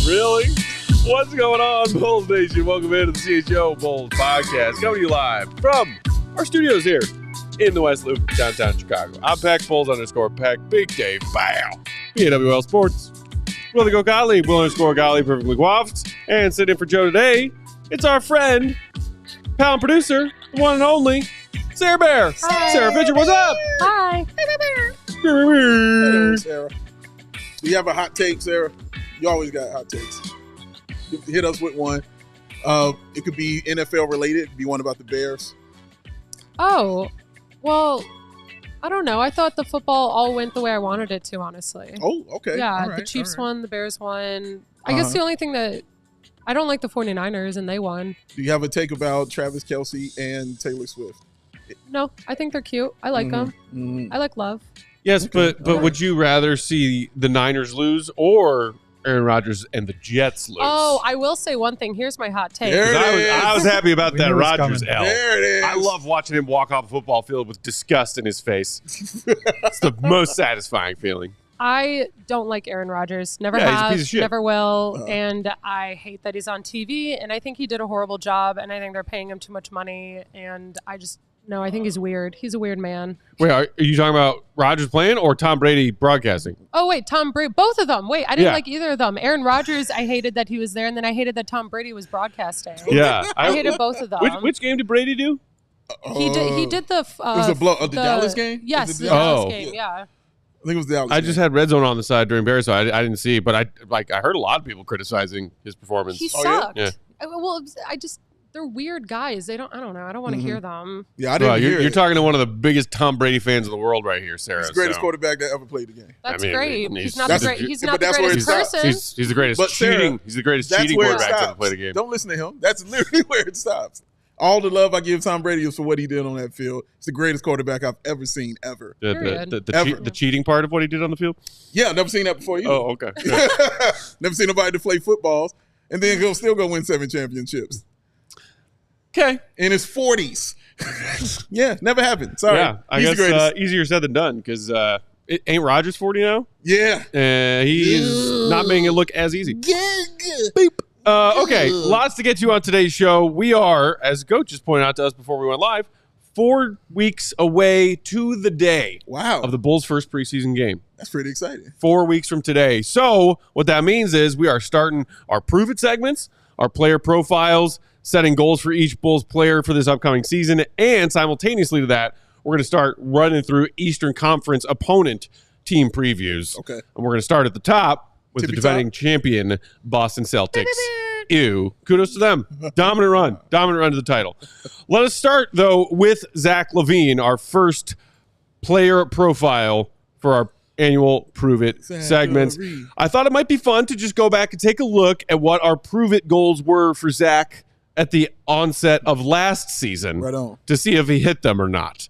Really? What's going on, Bulls Nation? Welcome into the CHGO Bulls Podcast, coming to you live from our studios here in the West Loop, downtown Chicago. I'm Pack Bulls_Pack, Big Dave, bow. AWL Sports. Brother Go Gottlieb, Will_Gottlieb, perfectly coiffed. And sitting in for Joe today, it's our friend, pal and producer, the one and only, Sarah Bear. Hi. Sarah Fisher, what's up? Hi. Hello, Sarah. Do you have a hot take, Sarah? You always got hot takes. Hit us with one. It could be NFL related. It could be one about the Bears. Oh, well, I don't know. I thought the football all went the way I wanted it to, honestly. Oh, okay. Yeah, All right, the Chiefs all right. won, the Bears won. I guess the only thing that I don't like the 49ers, and they won. Do you have a take about Travis Kelce and Taylor Swift? No, I think they're cute. I like them. Mm-hmm. I like love. Yes, Okay. but would you rather see the Niners lose or Aaron Rodgers and the Jets lose? Oh, I will say one thing. Here's my hot take. There it 'Cause is. I was happy about We that knew it was Rodgers coming. L. There it is. I love watching him walk off a football field with disgust in his face. It's the most satisfying feeling. I don't like Aaron Rodgers. Never Yeah, he's a have, piece of shit. never will. And I hate that he's on TV. And I think he did a horrible job. And I think they're paying him too much money. And I think he's weird. He's a weird man. Wait, are you talking about Rodgers playing or Tom Brady broadcasting? Oh, wait, Tom Brady. Both of them. Wait, I didn't Yeah. like either of them. Aaron Rodgers, I hated that he was there. And then I hated that Tom Brady was broadcasting. Yeah. I hated both of them. Which game did Brady do? He did the. It was the Dallas game? Yes, Was it the the Dallas Oh. game. Yeah. I think it was the Dallas I just game. had Red Zone on the side during Bears, so I didn't see it. But I heard a lot of people criticizing his performance. He Oh, yeah? sucked. Yeah. Well, they're weird guys. I don't know. I don't want to hear them. Yeah, I didn't Well, hear you're it. talking to one of the biggest Tom Brady fans in the world right here, Sarah. He's the greatest so- quarterback that ever played the game. That's I mean, great. he's- He's not that's- the great. He's but not the that's where it greatest stops. person. He's the greatest But Sarah, cheating. He's the greatest That's cheating where it quarterback to ever stops. play the game. Don't listen to him. That's literally where it stops. All the love I give Tom Brady is for what he did on that field. It's the greatest quarterback I've ever seen, ever. Period. The cheating part of what he did on the field? Yeah, never seen that before either. Oh, okay. Never seen nobody to play footballs, and then he'll still go win 7 championships Okay. in his 40s. Yeah, never happened. Sorry. Yeah, I He's the guess greatest. easier said than done because it ain't Rodgers 40 now. Yeah. He is not making it look as easy. Beep. Okay, lots to get to on today's show. We are, as Goat just pointed out to us before we went live, 4 weeks away to the day Wow. of the Bulls' first preseason game. That's pretty exciting. 4 weeks from today. So what that means is we are starting our Prove It segments, our player profiles, setting goals for each Bulls player for this upcoming season, and simultaneously to that, we're going to start running through Eastern Conference opponent team previews. Okay. And we're going to start at the top with Tippy the defending champion Boston Celtics. Ew. Kudos to them. Dominant run to the title. Let us start, though, with Zack LaVine, our first player profile for our annual Prove It Zach segments. LaVine. I thought it might be fun to just go back and take a look at what our Prove It goals were for Zach at the onset of last season Right on. to see if he hit them or not.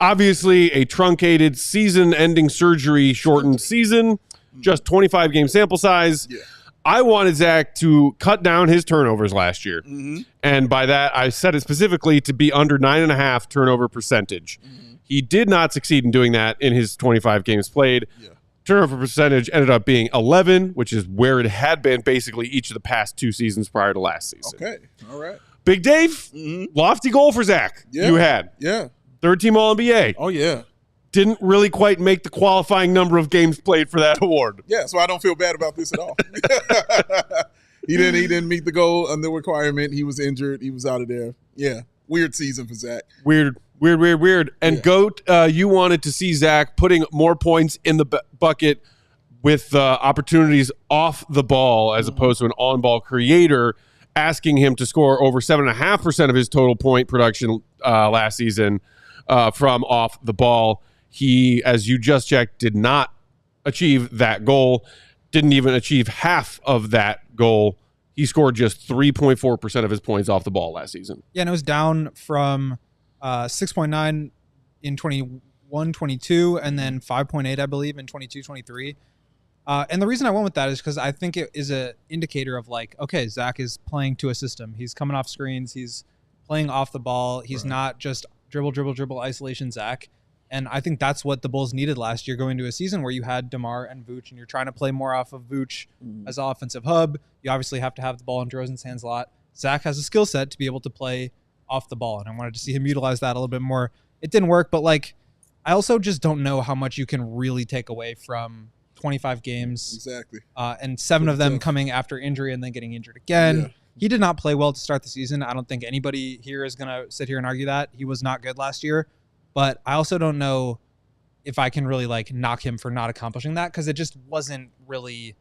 Obviously, a truncated season-ending surgery-shortened season, just 25-game sample size. Yeah. I wanted Zach to cut down his turnovers last year. Mm-hmm. And by that, I set it specifically to be under 9.5 turnover percentage. Mm-hmm. He did not succeed in doing that in his 25 games played. Yeah. Turnover percentage ended up being 11, which is where it had been basically each of the past 2 seasons prior to last season. Okay. All right. Big Dave, Mm-hmm. lofty goal for Zach. Yeah. You had. Yeah. 3rd-team All-NBA. Oh, yeah. Didn't really quite make the qualifying number of games played for that award. Yeah, so I don't feel bad about this at all. He didn't meet the goal and the requirement. He was injured. He was out of there. Yeah. Weird season for Zach. Weird. And Yeah. Goat, you wanted to see Zach putting more points in the bucket with opportunities off the ball as opposed to an on-ball creator, asking him to score over 7.5% of his total point production last season from off the ball. He, as you just checked, did not achieve that goal, didn't even achieve half of that goal. He scored just 3.4% of his points off the ball last season. Yeah, and it was down from 6.9 in 21-22 and then 5.8, I believe, in 22-23. And the reason I went with that is because I think it is an indicator of like, okay, Zach is playing to a system. He's coming off screens. He's playing off the ball. He's not just dribble, isolation Zach. And I think that's what the Bulls needed last year, going to a season where you had DeMar and Vooch, and you're trying to play more off of Vooch as an offensive hub. You obviously have to have the ball in DeRozan's hands a lot. Zach has a skill set to be able to play off the ball, and I wanted to see him utilize that a little bit more. It didn't work, but like, I also just don't know how much you can really take away from 25 games. Exactly. And 7 of them coming after injury and then getting injured again. Yeah. He did not play well to start the season. I don't think anybody here is going to sit here and argue that. He was not good last year. But I also don't know if I can really like knock him for not accomplishing that, because it just wasn't really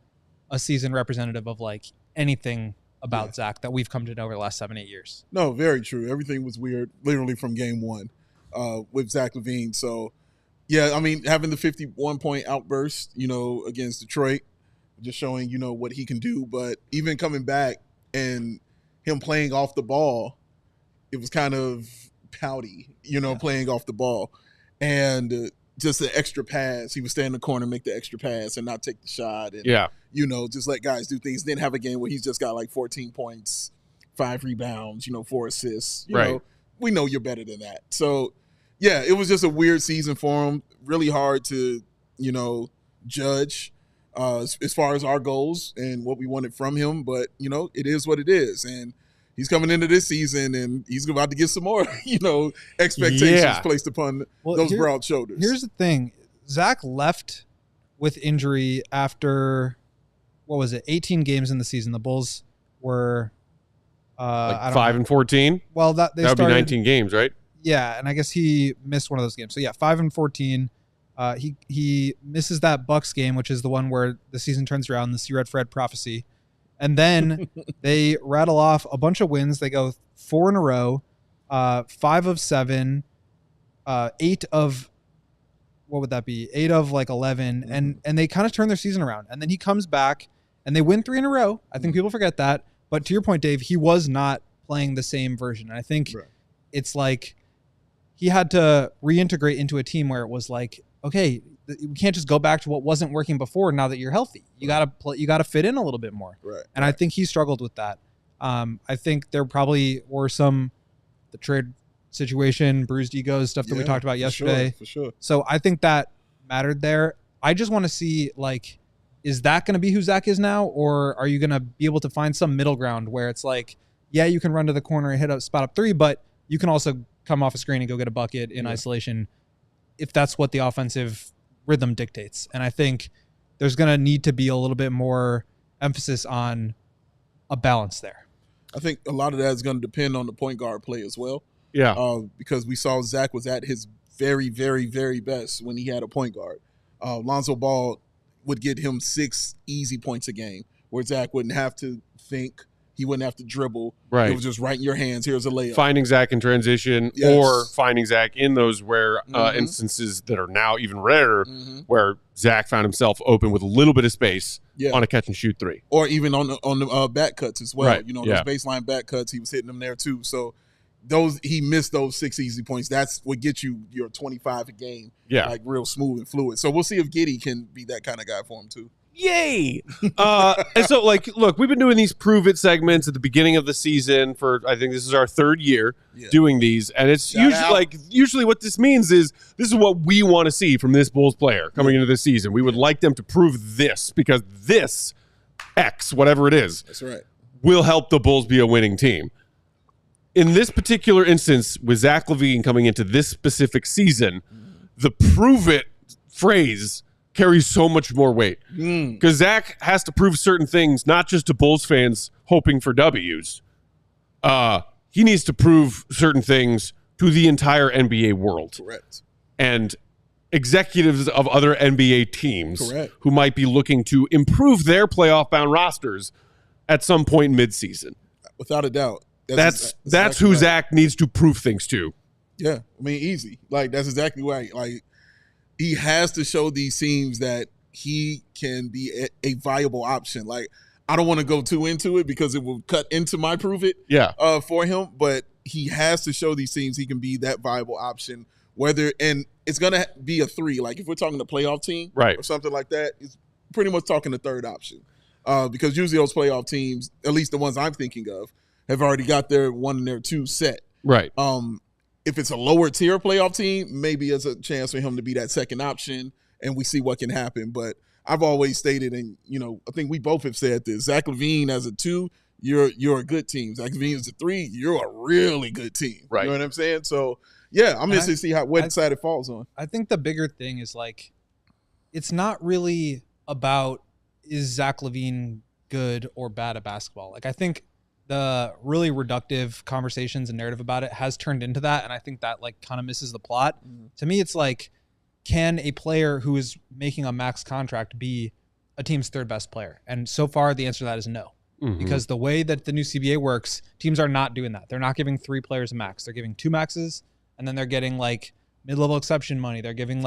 a season representative of like anything about Zach that we've come to know over the last 7-8 years. No, very true. Everything was weird, literally from game one with Zach LaVine. So, yeah, I mean, having the 51-point outburst, against Detroit, just showing, what he can do. But even coming back and him playing off the ball, it was kind of pouty, playing off the ball. And just the extra pass. He would stay in the corner, make the extra pass, and not take the shot. And, just let guys do things. Then have a game where he's just got like 14 points, 5 rebounds, 4 assists. We know you're better than that. So, yeah, it was just a weird season for him. Really hard to, judge as far as our goals and what we wanted from him. But, it is what it is. And he's coming into this season, and he's about to get some more, expectations placed upon those broad shoulders. Here's the thing. Zach left with injury after, 18 games in the season. The Bulls were 5-14. Well, that would be 19 games, right? Yeah, and I guess he missed one of those games. So, 5-14. He misses that Bucks game, which is the one where the season turns around, the C. Red Fred prophecy. And then they rattle off a bunch of wins. They go 4 in a row, 5 of 7, 8 of, what would that be? 8 of like 11. And they kind of turn their season around. And then he comes back and they win 3 in a row. I think people forget that. But to your point, Dave, he was not playing the same version. And I think it's like he had to reintegrate into a team where it was like, okay, we can't just go back to what wasn't working before now that you're healthy. You gotta fit in a little bit more. And I think he struggled with that. I think there probably were the trade situation, bruised egos, stuff that we talked about yesterday. For sure. So I think that mattered there. I just want to see, like, is that going to be who Zach is now? Or are you going to be able to find some middle ground where it's like, yeah, you can run to the corner and hit a spot up 3, but you can also come off a screen and go get a bucket in isolation if that's what the offensive rhythm dictates. And I think there's going to need to be a little bit more emphasis on a balance there. I think a lot of that is going to depend on the point guard play as well. Yeah. Because we saw Zach was at his very, very, very best when he had a point guard. Lonzo Ball would get him 6 easy points a game, where Zach wouldn't have to think. He wouldn't have to dribble. Right. It was just right in your hands. Here's a layup. Finding Zach in transition or finding Zach in those rare instances that are now even rarer, where Zach found himself open with a little bit of space on a catch and shoot 3. Or even on the back cuts as well. Right. Those baseline back cuts, he was hitting them there too. So he missed those 6 easy points. That's what gets you your 25 a game. Yeah. Like real smooth and fluid. So we'll see if Giddey can be that kind of guy for him too. Yay! And so, look, we've been doing these Prove It segments at the beginning of the season for, I think this is our 3rd year doing these. And it's usually what this means is this is what we want to see from this Bulls player coming into this season. We would like them to prove this, because this X, whatever it is, that's right, will help the Bulls be a winning team. In this particular instance, with Zach LaVine coming into this specific season, the Prove It phrase carries so much more weight, because Zach has to prove certain things, not just to Bulls fans hoping for W's. He needs to prove certain things to the entire NBA world. Correct. And executives of other NBA teams Correct. who might be looking to improve their playoff-bound rosters at some point mid-season. Without a doubt. That's exactly who right. Zach needs to prove things to. Yeah, I mean, easy. Like, that's exactly right. Like, he has to show these teams that he can be a viable option. Like, I don't want to go too into it because it will cut into my Prove It for him, but he has to show these teams he can be that viable option. And it's going to be a 3. Like, if we're talking a playoff team or something like that, it's pretty much talking the 3rd option. Because usually those playoff teams, at least the ones I'm thinking of, have already got their 1 and their 2 set. Right. if it's a lower tier playoff team, maybe there's a chance for him to be that second option, and we see what can happen. But I've always stated, and I think we both have said this: Zach LaVine as a 2, you're a good team. Zach LaVine as a 3, you're a really good team. Right. You know what I'm saying? So yeah, I'm interested to see what side it falls on. I think the bigger thing is it's not really about is Zach LaVine good or bad at basketball. I think the really reductive conversations and narrative about it has turned into that, and I think that kind of misses the plot. To me, it's can a player who is making a max contract be a team's third best player? And so far, the answer to that is no. Because the way that the new CBA works, teams are not doing that. They're not giving 3 players a max. They're giving 2 maxes, and then they're getting mid-level exception money. They're giving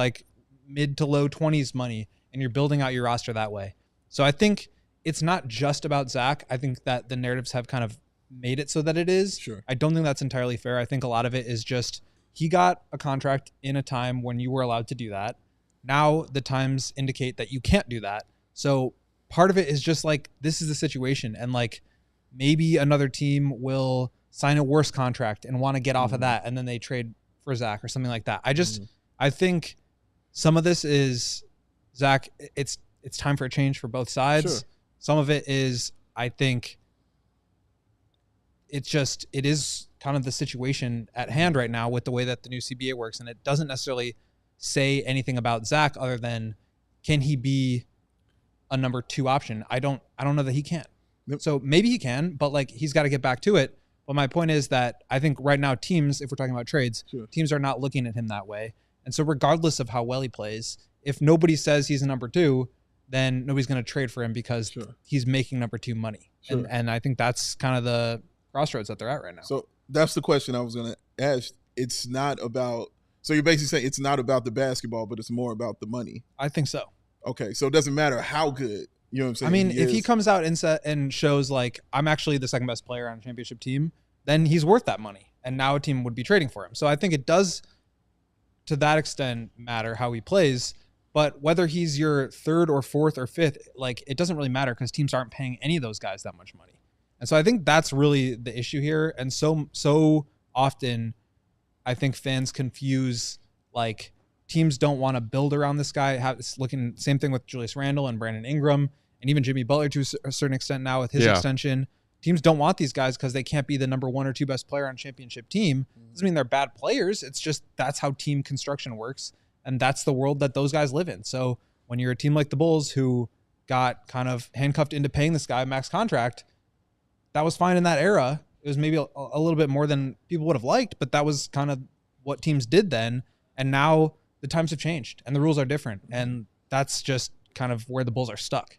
mid to low 20s money, and you're building out your roster that way. So I think it's not just about Zach. I think that the narratives have kind of made it so that it is. Sure. I don't think that's entirely fair. I think a lot of it is just he got a contract in a time when you were allowed to do that. Now the times indicate that you can't do that. So part of it is just this is the situation, and maybe another team will sign a worse contract and want to get off of that, and then they trade for Zach or something like that. I think some of this is Zach. It's time for a change for both sides. Sure. Some of it is, I think, it is kind of the situation at hand right now with the way that the new CBA works, and it doesn't necessarily say anything about Zach other than can he be a number 2 option. I don't know that he can. Yep. So maybe he can, but he's got to get back to it. But my point is that I think right now teams, if we're talking about trades, sure, teams are not looking at him that way. And so regardless of how well he plays, if nobody says he's a number 2, then nobody's going to trade for him because sure, he's making number 2 money. Sure. And I think that's kind of the crossroads that they're at right now. So that's the question I was going to ask. It's not about – so you're basically saying it's not about the basketball, but it's more about the money. I think so. Okay, so it doesn't matter how good, you know what I'm saying? I mean, if he comes out and shows I'm actually the second best player on a championship team, then he's worth that money. And now a team would be trading for him. So I think it does, to that extent, matter how he plays. But whether he's your 3rd or 4th or 5th, it doesn't really matter because teams aren't paying any of those guys that much money. And so I think that's really the issue here. And so often, I think fans confuse teams don't want to build around this guy. It's looking same thing with Julius Randle and Brandon Ingram and even Jimmy Butler to a certain extent now with his extension. Teams don't want these guys because they can't be the number 1 or 2 best player on a championship team. Doesn't mean they're bad players. It's just that's how team construction works. And that's the world that those guys live in. So when you're a team like the Bulls who got kind of handcuffed into paying this guy a max contract, that was fine in that era. It was maybe a little bit more than people would have liked, but that was kind of what teams did then. And now the times have changed and the rules are different. And that's just kind of where the Bulls are stuck.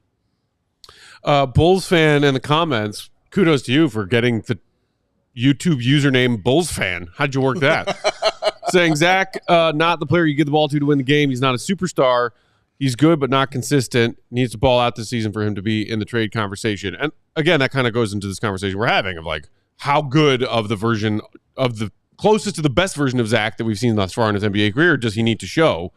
Bulls fan in the comments, kudos to you for getting the YouTube username Bulls fan. How'd you work that? Saying Zach, not the player you give the ball to win the game. He's not a superstar. He's good, but not consistent. Needs to ball out this season for him to be in the trade conversation. And again, that kind of goes into this conversation we're having of how good of the version of the closest to the best version of Zach that we've seen thus far in his NBA career does he need to show,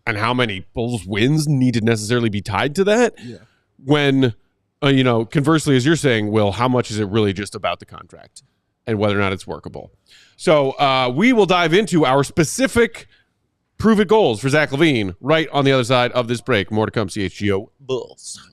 and how many Bulls wins need to necessarily be tied to that. Yeah. When, conversely, as you're saying, Will, how much is it really just about the contract and whether or not it's workable? So we will dive into our specific prove it goals for Zach LaVine right on the other side of this break. More to come, CHGO Bulls.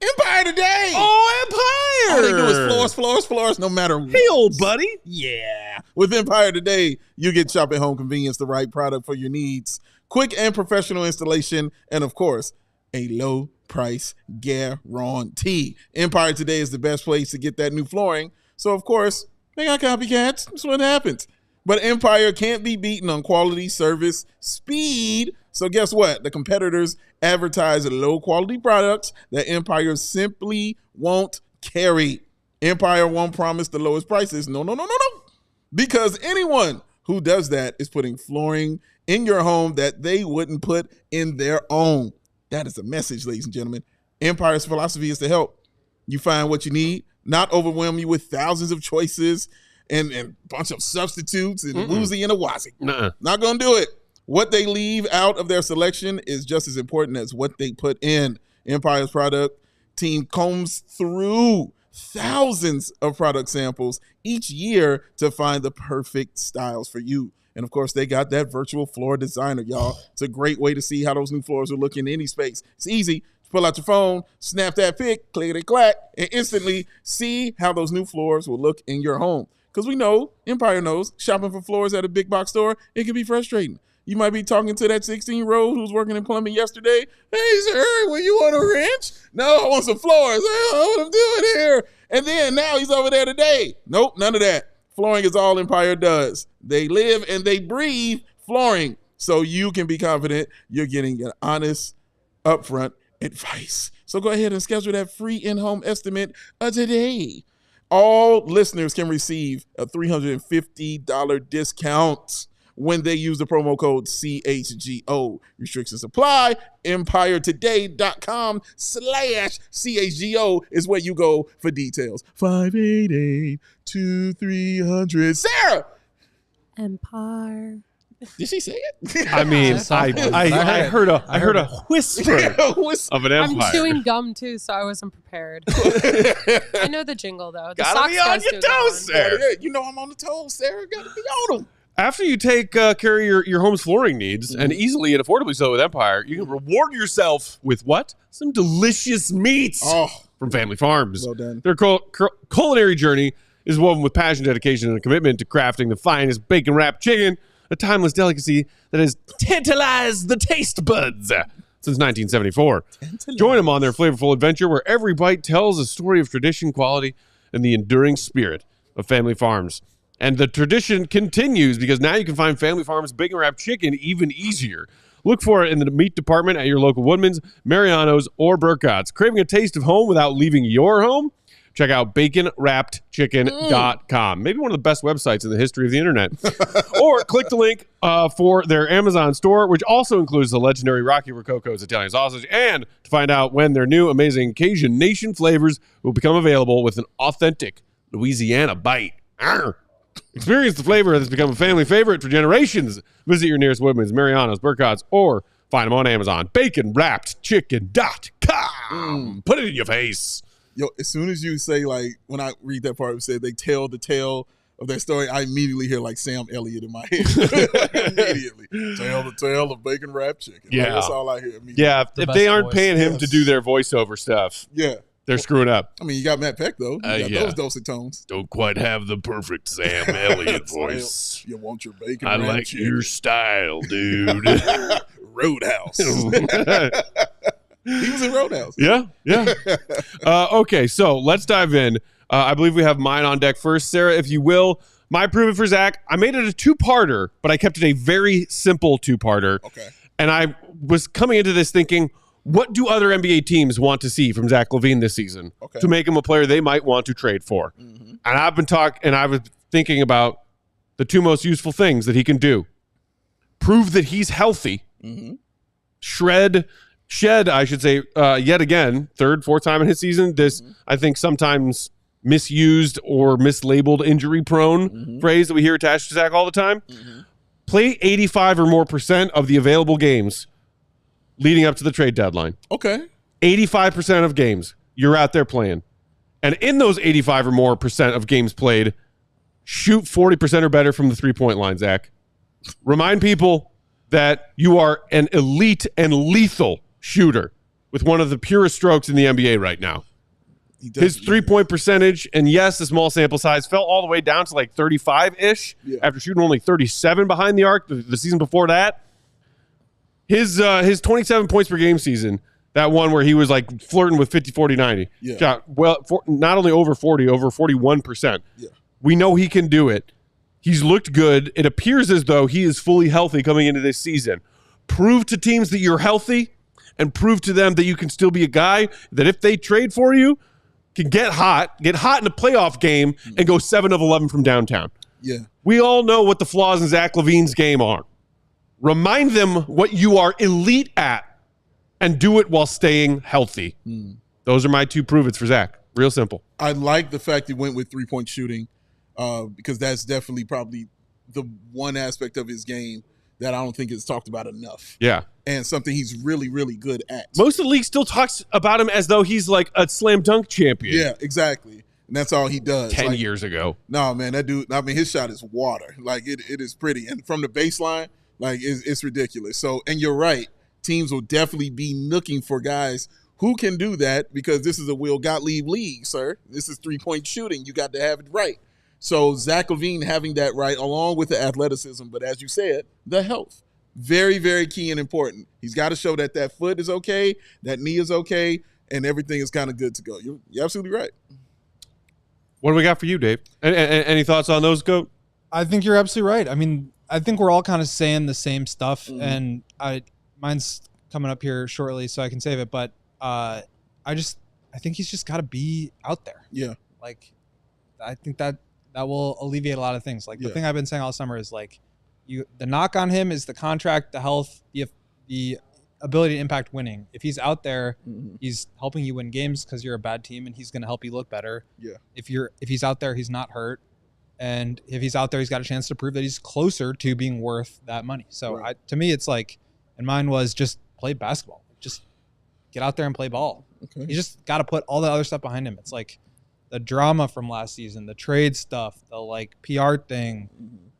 Empire today. Oh, Empire! All they do is floors, no matter what. Hey, old buddy. Yeah. With Empire today, you get shop at home convenience, the right product for your needs, quick and professional installation, and of course, a low price guarantee. Empire today is the best place to get that new flooring. So, of course, they got copycats. That's what happens. But Empire can't be beaten on quality, service, speed. So guess what? The competitors advertise low-quality products that Empire simply won't carry. Empire won't promise the lowest prices. No. Because anyone who does that is putting flooring in your home that they wouldn't put in their own. That is a message, ladies and gentlemen. Empire's philosophy is to help you find what you need, not overwhelm you with thousands of choices and a bunch of substitutes and woozy and a wazi. Not going to do it. What they leave out of their selection is just as important as what they put in. Empire's product team combs through thousands of product samples each year to find the perfect styles for you. And of course, they got that virtual floor designer, y'all. It's a great way to see how those new floors will look in any space. It's easy. Pull out your phone, snap that pic, clickety-clack, and instantly see how those new floors will look in your home. Because we know, Empire knows, shopping for floors at a big box store, it can be frustrating. You might be talking to that 16-year-old who's working in plumbing yesterday. Hey, sir, well, you want a wrench? No, I want some floors. I don't know what I'm doing here. And then now he's over there today. Nope, none of that. Flooring is all Empire does. They live and they breathe flooring. So you can be confident you're getting an honest, upfront advice. So go ahead and schedule that free in-home estimate today. All listeners can receive a $350 discount when they use the promo code CHGO. Restrictions apply. EmpireToday.com/CHGO is where you go for details. 588-2300. Sarah! Empire. Did she say it? I mean, I heard a whisper of an empire. I'm chewing gum too, so I wasn't prepared. I know the jingle though. The Gotta be on your toes, Sarah. Yeah, you know I'm on the toes, Sarah. Gotta be on them. After you take care of your home's flooring needs, and easily and affordably so with Empire, you can reward yourself with what? Some delicious meats from Family Farms. Well done. Their culinary journey is woven with passion, dedication, and a commitment to crafting the finest bacon-wrapped chicken, a timeless delicacy that has tantalized the taste buds since 1974. Join them on their flavorful adventure where every bite tells a story of tradition, quality, and the enduring spirit of Family Farms. And the tradition continues because now you can find Family Farms bacon wrapped chicken even easier. Look for it in the meat department at your local Woodman's, Mariano's, or Burcott's. Craving a taste of home without leaving your home? Check out baconwrappedchicken.com. Maybe one of the best websites in the history of the internet. Or click the link for their Amazon store, which also includes the legendary Rocky Rococo's Italian sausage, and to find out when their new amazing Cajun Nation flavors will become available with an authentic Louisiana bite. Arr! Experience the flavor that's become a family favorite for generations. Visit your nearest Woodman's, Mariano's, Burcott's, or find them on Amazon. BaconWrappedChicken.com. Put it in your face. Yo, as soon as you say, like, when I read that part, it said they tell the tale of that story, I immediately hear, like, Sam Elliott in my head. Immediately. Tell the tale of bacon wrapped chicken. Yeah. Like, that's all I hear immediately. Yeah, if they aren't paying him to do their voiceover stuff, they're screwing up. I mean, you got Matt Peck, though. You got those dulcet tones. Don't quite have the perfect Sam Elliott voice. You want your bacon I wrapped like chicken. your style, dude. Roadhouse. He was in Roadhouse. Yeah. Okay, so let's dive in. I believe we have mine on deck first. Sarah, if you will. My prove it for Zach. I made it a two-parter, but I kept it a very simple two-parter. Okay. And I was coming into this thinking, what do other NBA teams want to see from Zach LaVine this season to make him a player they might want to trade for? Mm-hmm. And I was thinking about the two most useful things that he can do. Prove that he's healthy. Mm-hmm. Shed, I should say, yet again, third, fourth time in his season. This, I think, sometimes misused or mislabeled injury-prone phrase that we hear attached to Zach all the time. Mm-hmm. Play 85% or more of the available games leading up to the trade deadline. Okay. 85% of games you're out there playing. And in those 85% or more of games played, shoot 40% or better from the three-point line, Zach. Remind people that you are an elite and lethal shooter with one of the purest strokes in the NBA right now. His three-point percentage, and yes, the small sample size, fell all the way down to like 35-ish after shooting only 37 behind the arc the season before that. His 27 points per game season, that one where he was like flirting with 50, 40, 90. Yeah. Shot not only over 40, over 41%. Yeah. We know he can do it. He's looked good. It appears as though he is fully healthy coming into this season. Prove to teams that you're healthy and prove to them that you can still be a guy that if they trade for you, can get hot in a playoff game and go 7 of 11 from downtown. Yeah. We all know what the flaws in Zach LaVine's game are. Remind them what you are elite at and do it while staying healthy. Those are my two prove-its for Zach. Real simple. I like the fact he went with three-point shooting because that's definitely probably the one aspect of his game that I don't think is talked about enough. Yeah. And something he's really, really good at. Most of the league still talks about him as though he's like a slam dunk champion. Yeah, exactly. and that's all he does. 10 years ago. No, man, that dude, I mean, his shot is water. Like, it is pretty. And from the baseline, like, it's ridiculous. So, and you're right. Teams will definitely be looking for guys who can do that because this is a Will Gottlieb league, sir. This is three-point shooting. You got to have it right. So, Zach LaVine having that right, along with the athleticism, but as you said, the health. Very, very key and important. He's got to show that that foot is okay, that knee is okay, and everything is kind of good to go. You're absolutely right. What do we got for you, Dave? Any thoughts on those, Goat? I think you're absolutely right. I mean, I think we're all kind of saying the same stuff, and mine's coming up here shortly, so I can save it. But I think he's just got to be out there. Yeah. Like, I think that will alleviate a lot of things. Like, the thing I've been saying all summer is, like, the knock on him is the contract, the health, the ability to impact winning. If he's out there, he's helping you win games because you're a bad team, and he's going to help you look better. Yeah. If he's out there, he's not hurt. And if he's out there, he's got a chance to prove that he's closer to being worth that money. So to me, it's like, and mine was just play basketball. Just get out there and play ball. Okay. You just got to put all the other stuff behind him. It's like the drama from last season, the trade stuff, the like PR thing,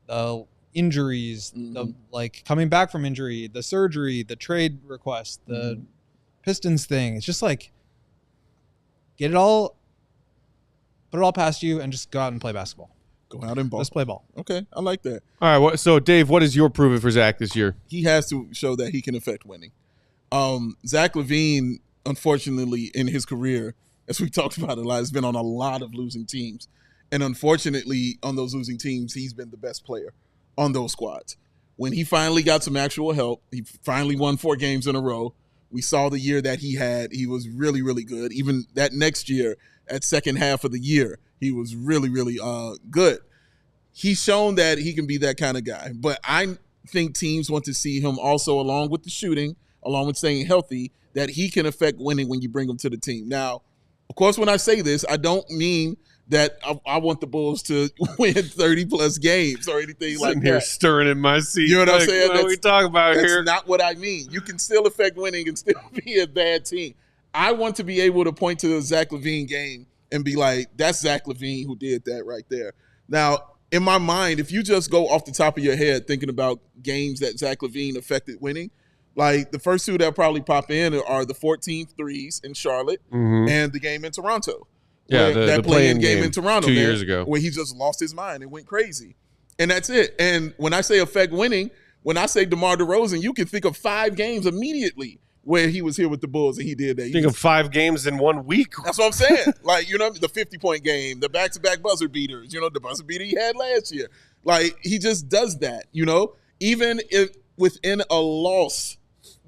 the injuries, the like coming back from injury, the surgery, the trade request, the Pistons thing. It's just like put it all past you and just go out and play basketball. Go out and ball. Let's play ball. Okay, I like that. All right, so Dave, what is your proving for Zach this year? He has to show that he can affect winning. Zach LaVine, unfortunately, in his career, as we talked about a lot, has been on a lot of losing teams. And unfortunately, on those losing teams, he's been the best player on those squads. When he finally got some actual help, he finally won 4 games in a row. We saw the year that he had. He was really, really good. Even that next year, at second half of the year, he was really, really good. He's shown that he can be that kind of guy. But I think teams want to see him also, along with the shooting, along with staying healthy, that he can affect winning when you bring him to the team. Now, of course, when I say this, I don't mean that I want the Bulls to win 30-plus games or anything like that. Here stirring in my seat. You know what I'm saying? What are we talking about here? That's not what I mean. You can still affect winning and still be a bad team. I want to be able to point to the Zach LaVine game and be like, that's Zach LaVine who did that right there. Now, in my mind, if you just go off the top of your head thinking about games that Zach LaVine affected winning, like the first two that probably pop in are the 14 threes in Charlotte and the game in Toronto. Yeah, the play-in game in Toronto 2 years ago, where he just lost his mind and went crazy. And that's it. And when I say affect winning, when I say DeMar DeRozan, you can think of 5 games immediately where he was here with the Bulls and he did that. Think of 5 games in 1 week. That's what I'm saying. Like, you know, the 50-point game, the back-to-back buzzer beaters, you know, the buzzer beater he had last year. Like, he just does that, you know? Even if within a loss,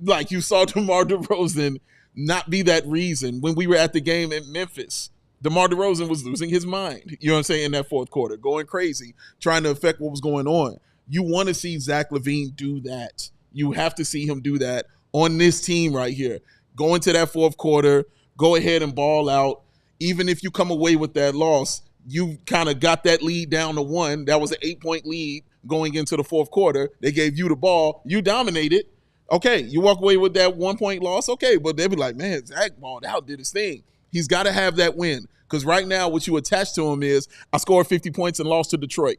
like you saw DeMar DeRozan not be that reason. When we were at the game in Memphis, DeMar DeRozan was losing his mind, you know what I'm saying, in that fourth quarter, going crazy, trying to affect what was going on. You want to see Zach LaVine do that. You have to see him do that on this team right here. Go into that fourth quarter, go ahead and ball out. Even if you come away with that loss, you kind of got that lead down to 1. That was an 8-point lead going into the fourth quarter. They gave you the ball. You dominated. Okay, you walk away with that 1-point loss. Okay, but they'll be like, man, Zach balled out, did his thing. He's got to have that win because right now what you attach to him is I scored 50 points and lost to Detroit.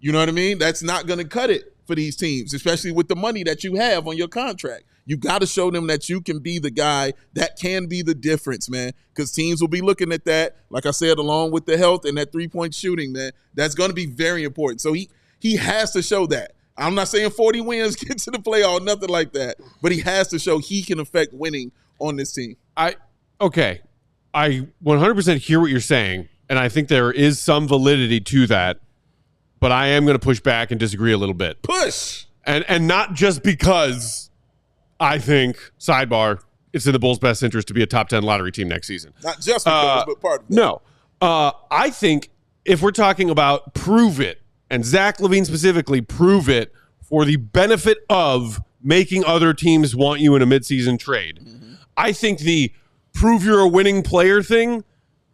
You know what I mean? That's not going to cut it for these teams, especially with the money that you have on your contract. You got to show them that you can be the guy that can be the difference, man, because teams will be looking at that, like I said, along with the health and that three-point shooting, man. That's going to be very important. So he has to show that. I'm not saying 40 wins, get to the playoff, nothing like that, but he has to show he can affect winning on this team. I 100% hear what you're saying, and I think there is some validity to that, but I am going to push back and disagree a little bit. Push! And not just because I think, sidebar, it's in the Bulls' best interest to be a top 10 lottery team next season. Not just because, but part of it. No. I think if we're talking about prove it, and Zach LaVine specifically, prove it for the benefit of making other teams want you in a midseason trade. I think the prove you're a winning player thing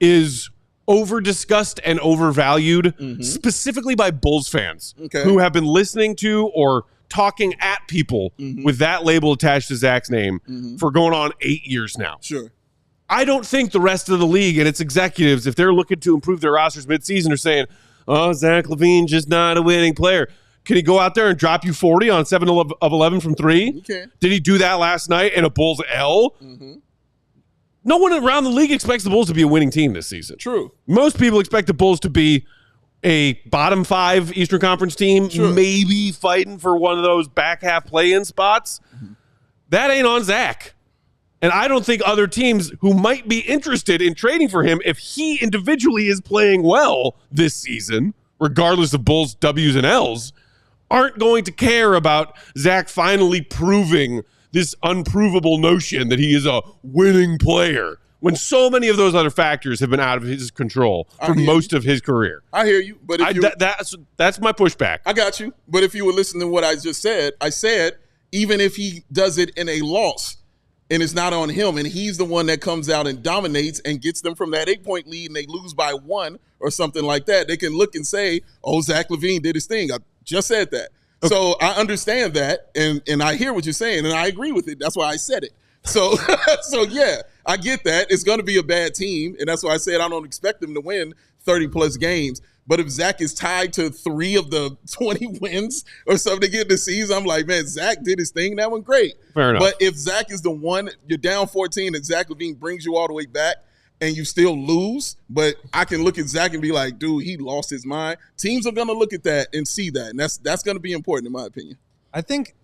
is over-discussed and overvalued, specifically by Bulls fans who have been listening to or talking at people with that label attached to Zach's name for going on 8 years now. Sure. I don't think the rest of the league and its executives, if they're looking to improve their rosters midseason, are saying, oh, Zach LaVine just not a winning player. Can he go out there and drop you 40 on 7 of 11 from 3? He can. Did he do that last night in a Bulls L? Mm-hmm. No one around the league expects the Bulls to be a winning team this season. True. Most people expect the Bulls to be a bottom 5 Eastern Conference team, maybe fighting for one of those back half play-in spots. Mm-hmm. That ain't on Zach. And I don't think other teams who might be interested in trading for him, if he individually is playing well this season, regardless of Bulls W's and L's, aren't going to care about Zach finally proving this unprovable notion that he is a winning player when so many of those other factors have been out of his control for most of his career. I hear you, but that's my pushback. I got you. But if you were listening to what I just said, I said even if he does it in a loss and it's not on him and he's the one that comes out and dominates and gets them from that 8-point lead and they lose by 1 or something like that, they can look and say, oh, Zach LaVine did his thing. I just said that. Okay. So I understand that, and I hear what you're saying, and I agree with it. That's why I said it. So, yeah, I get that. It's going to be a bad team, and that's why I said I don't expect them to win 30-plus games. But if Zach is tied to 3 of the 20 wins or something to get the season, I'm like, man, Zach did his thing. That went great. Fair enough. But if Zach is the one, you're down 14, and Zach LaVine brings you all the way back, and you still lose, but I can look at Zach and be like, dude, he lost his mind. Teams are going to look at that and see that, and that's going to be important in my opinion. I think,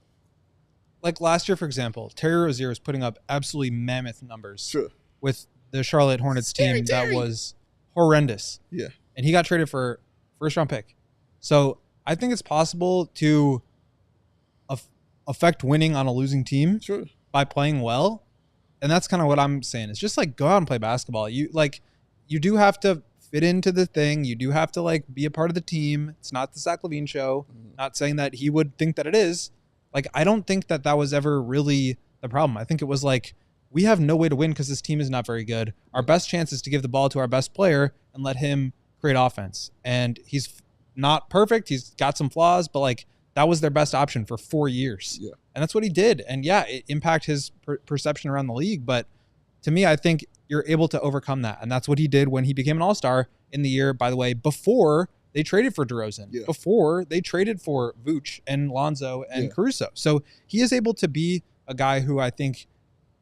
like last year, for example, Terry Rozier was putting up absolutely mammoth numbers with the Charlotte Hornets team that was horrendous. Yeah. And he got traded for first-round pick. So I think it's possible to affect winning on a losing team by playing well. And that's kind of what I'm saying. It's just like go out and play basketball. You do have to fit into the thing. You do have to like be a part of the team. It's not the Zach LaVine show. Not saying that he would think that it is. Like I don't think that was ever really the problem. I think it was like we have no way to win because this team is not very good. Our best chance is to give the ball to our best player and let him create offense. And he's not perfect. He's got some flaws, but like that was their best option for 4 years. Yeah. And that's what he did. And yeah, it impacted his perception around the league. But to me, I think you're able to overcome that. And that's what he did when he became an all-star in the year, by the way, before they traded for DeRozan, before they traded for Vooch and Lonzo and Caruso. So he is able to be a guy who I think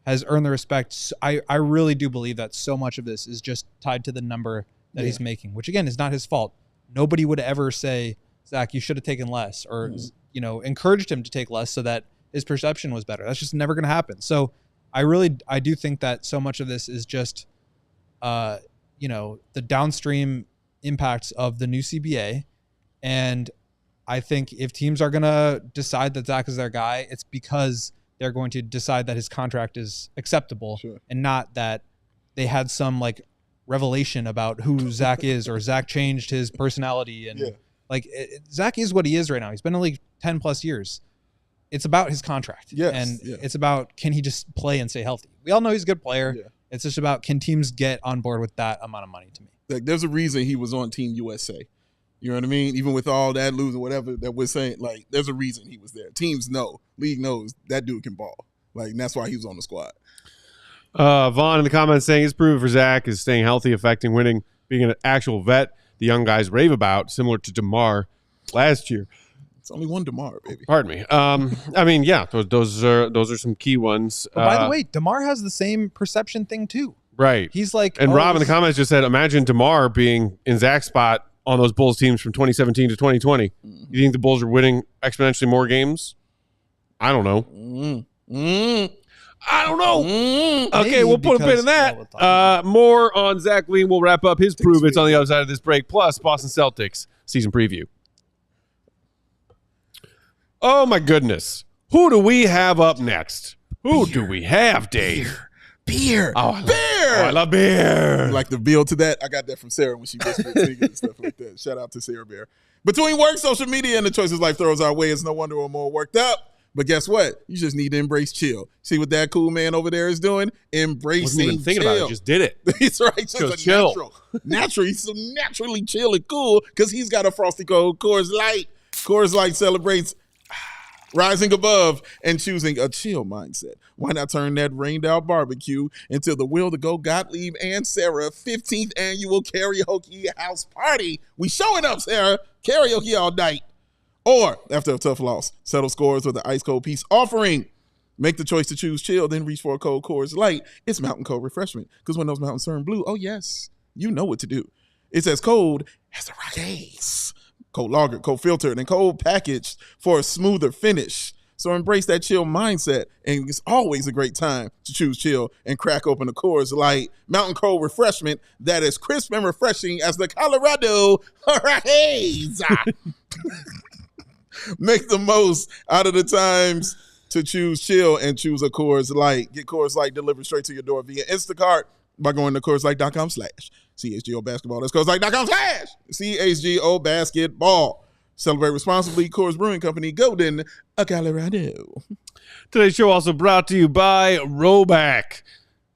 has earned the respect. I really do believe that so much of this is just tied to the number that he's making, which again is not his fault. Nobody would ever say, Zach, you should have taken less or, encouraged him to take less so that his perception was better. That's just never going to happen. So I do think that so much of this is just, the downstream impacts of the new CBA. And I think if teams are going to decide that Zach is their guy, it's because they're going to decide that his contract is acceptable and not that they had some like revelation about who Zach is or Zach changed his personality. And Zach is what he is right now. He's been in the league 10 plus years. It's about his contract. It's about, can he just play and stay healthy? We all know he's a good player. It's just about, can teams get on board with that amount of money to me? Like, there's a reason he was on Team USA. You know what I mean? Even with all that losing, whatever that we're saying, like, there's a reason he was there. Teams know, league knows that dude can ball. Like, and that's why he was on the squad. Vaughn in the comments saying his proof for Zach is staying healthy, affecting winning, being an actual vet the young guys rave about, similar to DeMar last year. It's only one DeMar, baby. Pardon me. I mean, yeah, those are some key ones. But by the way, DeMar has the same perception thing too. Right. He's like, and Rob in the comments just said, imagine DeMar being in Zach's spot on those Bulls teams from 2017 to 2020. You think the Bulls are winning exponentially more games? I don't know. I don't know. Okay, we'll put a pin in that. More on Zach LaVine. We'll wrap up his prove it's on the other side of this break. Plus, Boston Celtics season preview. Oh, my goodness. Who do we have up next? Who do we have, Dave? Beer. Oh, I love beer. Like the bill to that, I got that from Sarah when she whispered singing and stuff like that. Shout out to Sarah Bear. Between work, social media, and the choices life throws our way, it's no wonder we're more worked up. But guess what? You just need to embrace chill. See what that cool man over there is doing? Embracing wasn't even thinking about it, just did it. He's right. Just chill. Natural. He's so naturally chill and cool because he's got a Frosty Cold Coors Light. Coors Light celebrates rising above and choosing a chill mindset. Why not turn that rained out barbecue into the Will to Go Gottlieb and Sarah 15th annual karaoke house party? We showing up, Sarah. Karaoke all night. Or, after a tough loss, settle scores with an ice cold peace offering. Make the choice to choose chill, then reach for a cold Coors Light. It's mountain cold refreshment. Because when those mountains turn blue, oh yes, you know what to do. It's as cold as the Rockies. Cold lagered, cold filtered, and cold packaged for a smoother finish. So embrace that chill mindset, and it's always a great time to choose chill and crack open a Coors Light mountain cold refreshment that is crisp and refreshing as the Colorado Rockies. Make the most out of the times to choose chill and choose a Coors Light. Get Coors Light delivered straight to your door via Instacart by going to CoorsLight.com/CHGO Basketball. That's CoorsLight.com/CHGO Basketball. Celebrate responsibly. Coors Brewing Company, Golden, Colorado. Today's show also brought to you by Roback.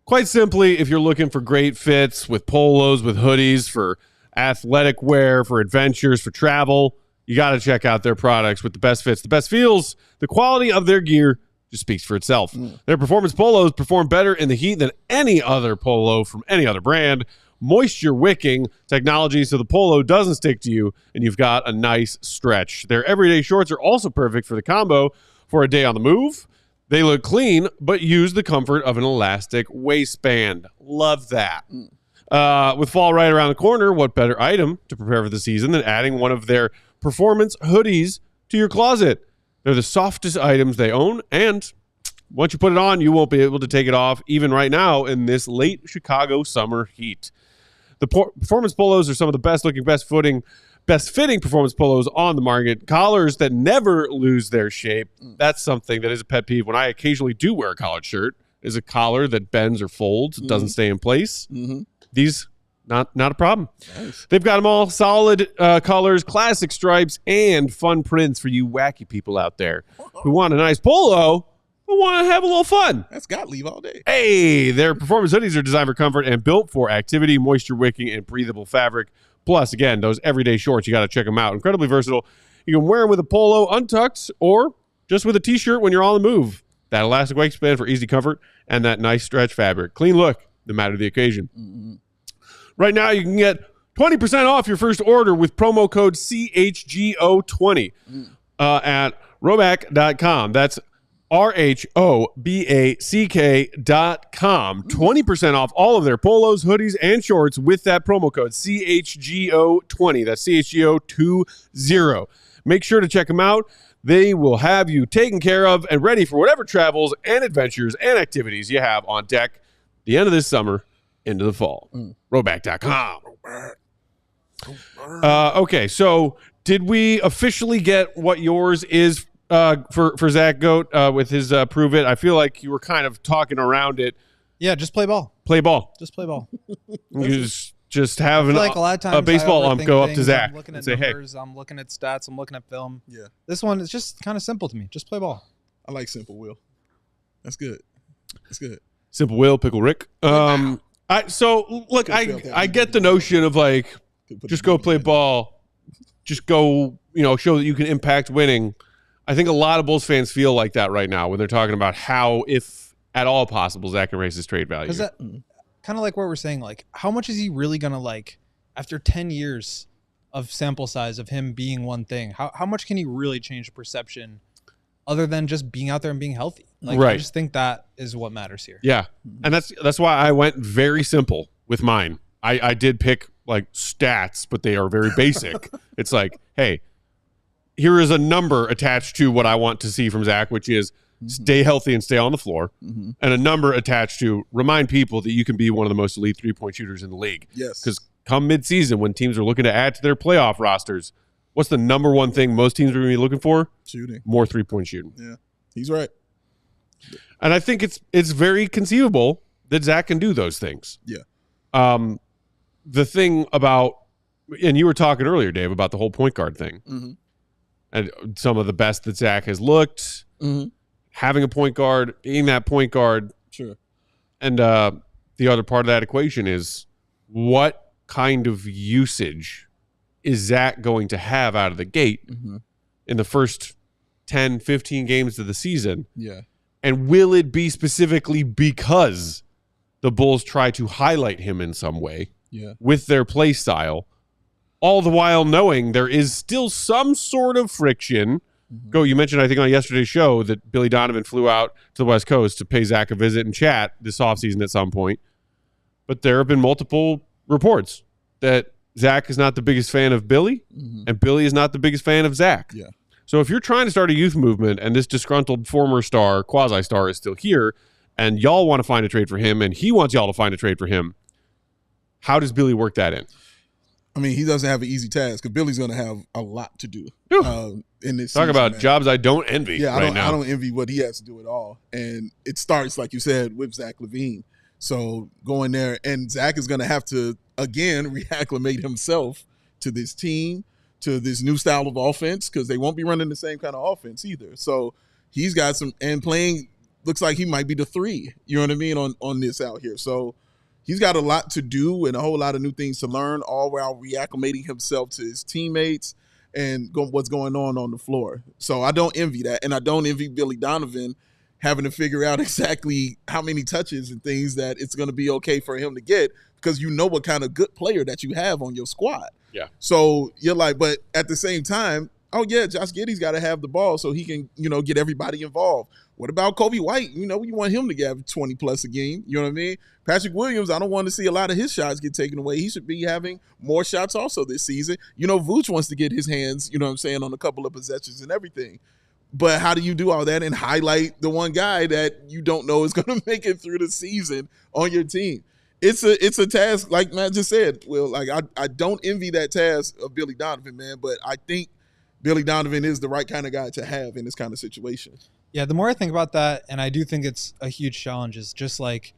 Quite simply, if you're looking for great fits with polos, with hoodies, for athletic wear, for adventures, for travel, you got to check out their products with the best fits, the best feels. The quality of their gear just speaks for itself. Their performance polos perform better in the heat than any other polo from any other brand. Moisture wicking technology so the polo doesn't stick to you and you've got a nice stretch. Their everyday shorts are also perfect for the combo for a day on the move. They look clean, but use the comfort of an elastic waistband. Love that. With fall right around the corner, what better item to prepare for the season than adding one of their performance hoodies to your closet? They're the softest items they own, and once you put it on, you won't be able to take it off even right now in this late Chicago summer heat. The performance polos are some of the best looking, best fitting performance polos on the market. Collars that never lose their shape. That's something that is a pet peeve when I occasionally do wear a collared shirt, is a collar that bends or folds, doesn't stay in place. These, not a problem. Nice. They've got them all solid colors, classic stripes, and fun prints for you wacky people out there who want a nice polo but want to have a little fun. That's Gottlieb all day. Hey, their performance hoodies are designed for comfort and built for activity, moisture wicking, and breathable fabric. Plus, again, those everyday shorts, you got to check them out. Incredibly versatile. You can wear them with a polo untucked or just with a t-shirt when you're on the move. That elastic waistband for easy comfort and that nice stretch fabric. Clean look, no matter the occasion. Right now, you can get 20% off your first order with promo code CHGO20 at Roback.com. That's RHOBACK.com. 20% off all of their polos, hoodies, and shorts with that promo code CHGO20. That's CHGO20. Make sure to check them out. They will have you taken care of and ready for whatever travels and adventures and activities you have on deck the end of this summer into the fall. Roback.com. Okay, so did we officially get what yours is for Zach Goat with his Prove It? I feel like you were kind of talking around it. Yeah, just play ball. Play ball. Just play ball. You just have like a lot of times a baseball ump go up to Zach I'm looking and at say, numbers, hey. I'm looking at stats, I'm looking at film. Yeah. This one is just kind of simple to me. Just play ball. I like simple, Will. That's good. That's good. Simple Will, Pickle Rick. I get the notion of like, just go play ball. Just go, show that you can impact winning. I think a lot of Bulls fans feel like that right now when they're talking about how, if at all possible, Zach can raise his trade value. Because that kind of like what we're saying, like how much is he really going to after 10 years of sample size of him being one thing, how much can he really change the perception other than just being out there and being healthy? Right. I just think that is what matters here. Yeah. And that's why I went very simple with mine. I did pick stats, but they are very basic. It's like, hey, here is a number attached to what I want to see from Zach, which is stay healthy and stay on the floor, and a number attached to remind people that you can be one of the most elite three-point shooters in the league. Yes. Because come midseason, when teams are looking to add to their playoff rosters, what's the number one thing most teams are going to be looking for? Shooting. More three-point shooting. Yeah, he's right. And I think it's very conceivable that Zach can do those things. Yeah. The thing about, and you were talking earlier, Dave, about the whole point guard thing. And some of the best that Zach has looked, having a point guard, being that point guard. Sure. And the other part of that equation is what kind of usage is Zach going to have out of the gate in the first 10, 15 games of the season? Yeah. And will it be specifically because the Bulls try to highlight him in some way with their play style, all the while knowing there is still some sort of friction? You mentioned, I think, on yesterday's show that Billy Donovan flew out to the West Coast to pay Zach a visit and chat this offseason at some point. But there have been multiple reports that Zach is not the biggest fan of Billy, and Billy is not the biggest fan of Zach. Yeah. So if you're trying to start a youth movement and this disgruntled former star, quasi-star, is still here, and y'all want to find a trade for him, and he wants y'all to find a trade for him, how does Billy work that in? I mean, he doesn't have an easy task because Billy's going to have a lot to do in this Talk season, about man. jobs I don't envy I now. don't envy what he has to do at all. And it starts, like you said, with Zach LaVine. So going there, and Zach is going to have to, again, reacclimate himself to this team, to this new style of offense, because they won't be running the same kind of offense either. So he's got some, and playing, looks like he might be the 3, you know what I mean, on this out here. So he's got a lot to do and a whole lot of new things to learn, all while reacclimating himself to his teammates and what's going on the floor. So I don't envy that, and I don't envy Billy Donovan having to figure out exactly how many touches and things that it's going to be okay for him to get, because you know what kind of good player that you have on your squad. Yeah. So you're like, but at the same time, oh yeah, Josh Giddey's got to have the ball so he can, get everybody involved. What about Kobe White? You want him to get 20 plus a game. You know what I mean? Patrick Williams, I don't want to see a lot of his shots get taken away. He should be having more shots also this season. Vooch wants to get his hands, on a couple of possessions and everything. But how do you do all that and highlight the one guy that you don't know is going to make it through the season on your team? It's a task, like Matt just said. Well, like I don't envy that task of Billy Donovan, man, but I think Billy Donovan is the right kind of guy to have in this kind of situation. Yeah, the more I think about that, and I do think it's a huge challenge, is just like,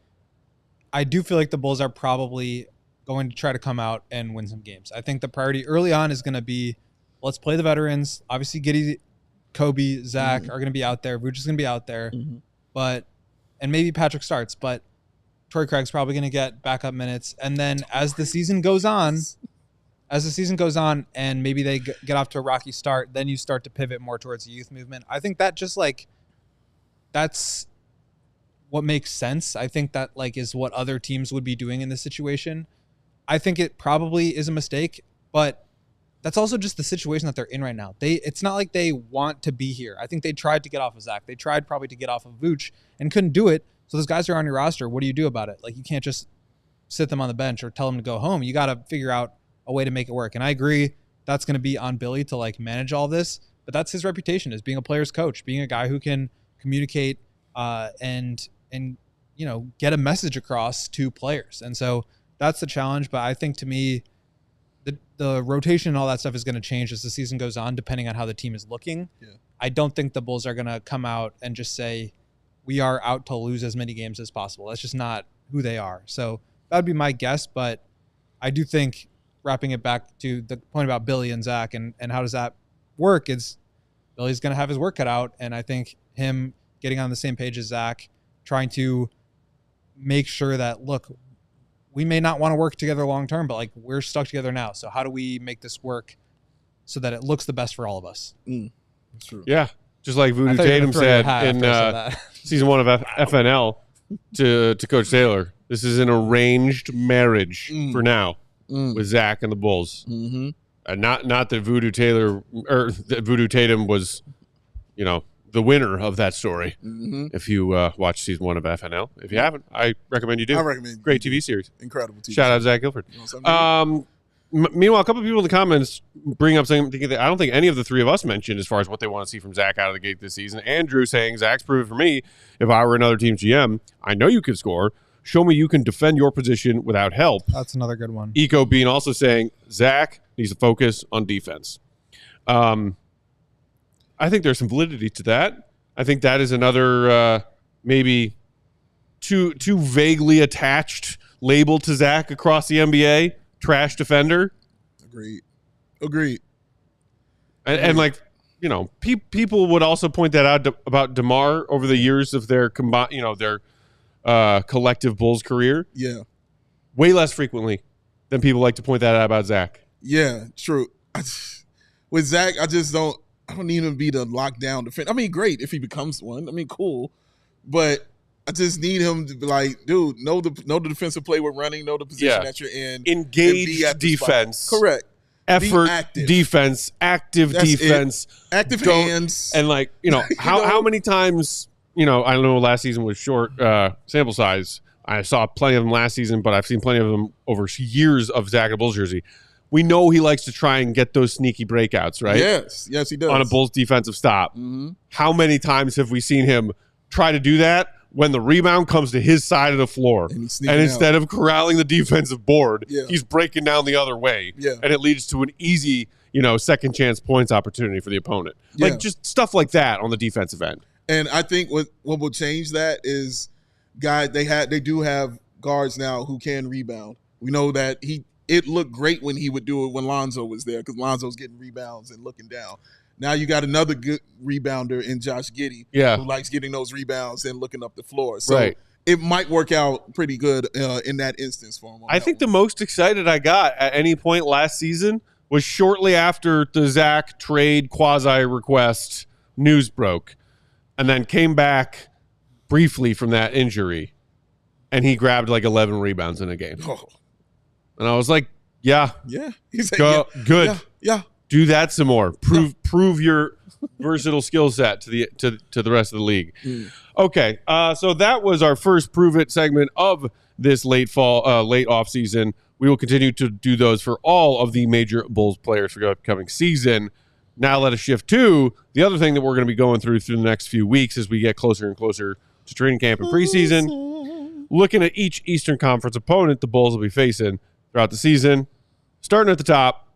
I do feel like the Bulls are probably going to try to come out and win some games. I think the priority early on is going to be, let's play the veterans. Obviously, Giddey, Kobe, Zach are going to be out there. Vooch is going to be out there. And maybe Patrick starts, but Torrey Craig's probably going to get backup minutes. And then as the season goes on, and maybe they get off to a rocky start, then you start to pivot more towards the youth movement. I think that just that's what makes sense. I think that is what other teams would be doing in this situation. I think it probably is a mistake, but that's also just the situation that they're in right now. It's not like they want to be here. I think they tried to get off of Zach. They tried probably to get off of Vooch and couldn't do it. So those guys are on your roster. What do you do about it? You can't just sit them on the bench or tell them to go home. You got to figure out a way to make it work. And I agree that's going to be on Billy to manage all this, but that's his reputation, as being a player's coach, being a guy who can communicate and get a message across to players. And so that's the challenge. But I think, to me, the rotation and all that stuff is going to change as the season goes on, depending on how the team is looking. Yeah. I don't think the Bulls are going to come out and just say, we are out to lose as many games as possible. That's just not who they are. So that would be my guess. But I do think, wrapping it back to the point about Billy and Zach and how does that work, is Billy's going to have his work cut out. And I think him getting on the same page as Zach, trying to make sure that, look, we may not want to work together long term, but we're stuck together now. So how do we make this work so that it looks the best for all of us? That's true. Yeah. Just like Voodoo Tatum said in season 1 of FNL to Coach Taylor, this is an arranged marriage for now with Zach and the Bulls. And not that Voodoo Taylor or that Voodoo Tatum was, the winner of that story. If you watch season 1 of FNL, if you haven't, I recommend you do. I recommend. Great TV series. Incredible TV. Shout out Zach Guilford. Meanwhile, a couple of people in the comments bring up something that I don't think any of the three of us mentioned as far as what they want to see from Zach out of the gate this season. Andrew saying, Zach's proven for me, if I were another team's GM, I know you can score. Show me you can defend your position without help. That's another good one. Eco Bean also saying, Zach needs to focus on defense. I think there's some validity to that. I think that is another maybe too vaguely attached label to Zach across the NBA. Trash defender. Agreed. And people would also point that out about DeMar over the years of their collective Bulls career. Yeah. Way less frequently than people like to point that out about Zach. Yeah, true. With Zach, I don't need him to be the lockdown defender. I mean, great if he becomes one. I mean, cool. but I just need him to be like, dude, know the defensive play we're running, know the position that you're in. Engage defense. Correct. Effort, defense, active defense. Active hands. And like, how many times, I know last season was short sample size. I saw plenty of them last season, but I've seen plenty of them over years of Zack Bulls jersey. We know he likes to try and get those sneaky breakouts, right? Yes, he does. On a Bulls defensive stop. Mm-hmm. How many times have we seen him try to do that when the rebound comes to his side of the floor? And instead of corralling the defensive board, he's breaking down the other way. Yeah. And it leads to an easy, second chance points opportunity for the opponent. Like just stuff like that on the defensive end. And I think what will change that is guys, they do have guards now who can rebound. We know that it looked great when he would do it when Lonzo was there because Lonzo's getting rebounds and looking down. Now you got another good rebounder in Josh Giddey who likes getting those rebounds and looking up the floor. So it might work out pretty good in that instance for him. I think the most excited I got at any point last season was shortly after the Zach trade quasi-request news broke and then came back briefly from that injury and he grabbed like 11 rebounds in a game. Oh. And I was like, yeah. He's like, good. Yeah. Do that some more. Prove your versatile skill set to the rest of the league. Okay, so that was our first Prove It segment of this late off season. We will continue to do those for all of the major Bulls players for the upcoming season. Now let us shift to the other thing that we're going to be going through the next few weeks as we get closer and closer to training camp and preseason. Looking at each Eastern Conference opponent the Bulls will be facing throughout the season. Starting at the top,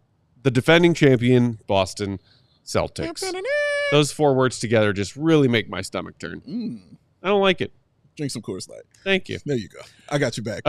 the defending champion Boston Celtics. Those four words together just really make my stomach turn. I don't like it. Drink some Coors Light. Thank you. There you go. I got you back.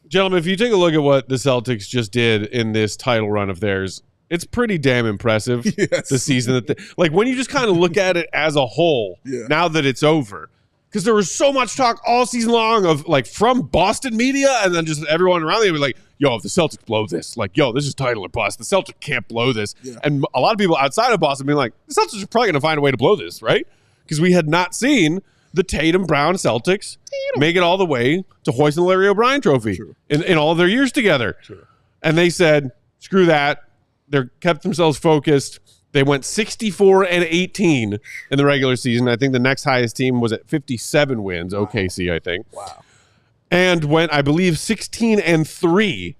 Gentlemen, if you take a look at what the Celtics just did in this title run of theirs, it's pretty damn impressive. The season that like when you just kind of look at it as a whole, now that it's over. Because there was so much talk all season long of like from Boston media and then just everyone around them be like, yo, if the Celtics blow this, like, yo, this is title or bust. The Celtics can't blow this. And a lot of people outside of Boston being like, the Celtics are probably going to find a way to blow this, right? Because we had not seen the Tatum Brown Celtics make it all the way to hoisting the Larry O'Brien trophy in all of their years together. And they said, screw that. They kept themselves focused. They went 64-18 in the regular season. I think the next highest team was at 57 wins, OKC, I think. Wow. And went, I believe, 16-3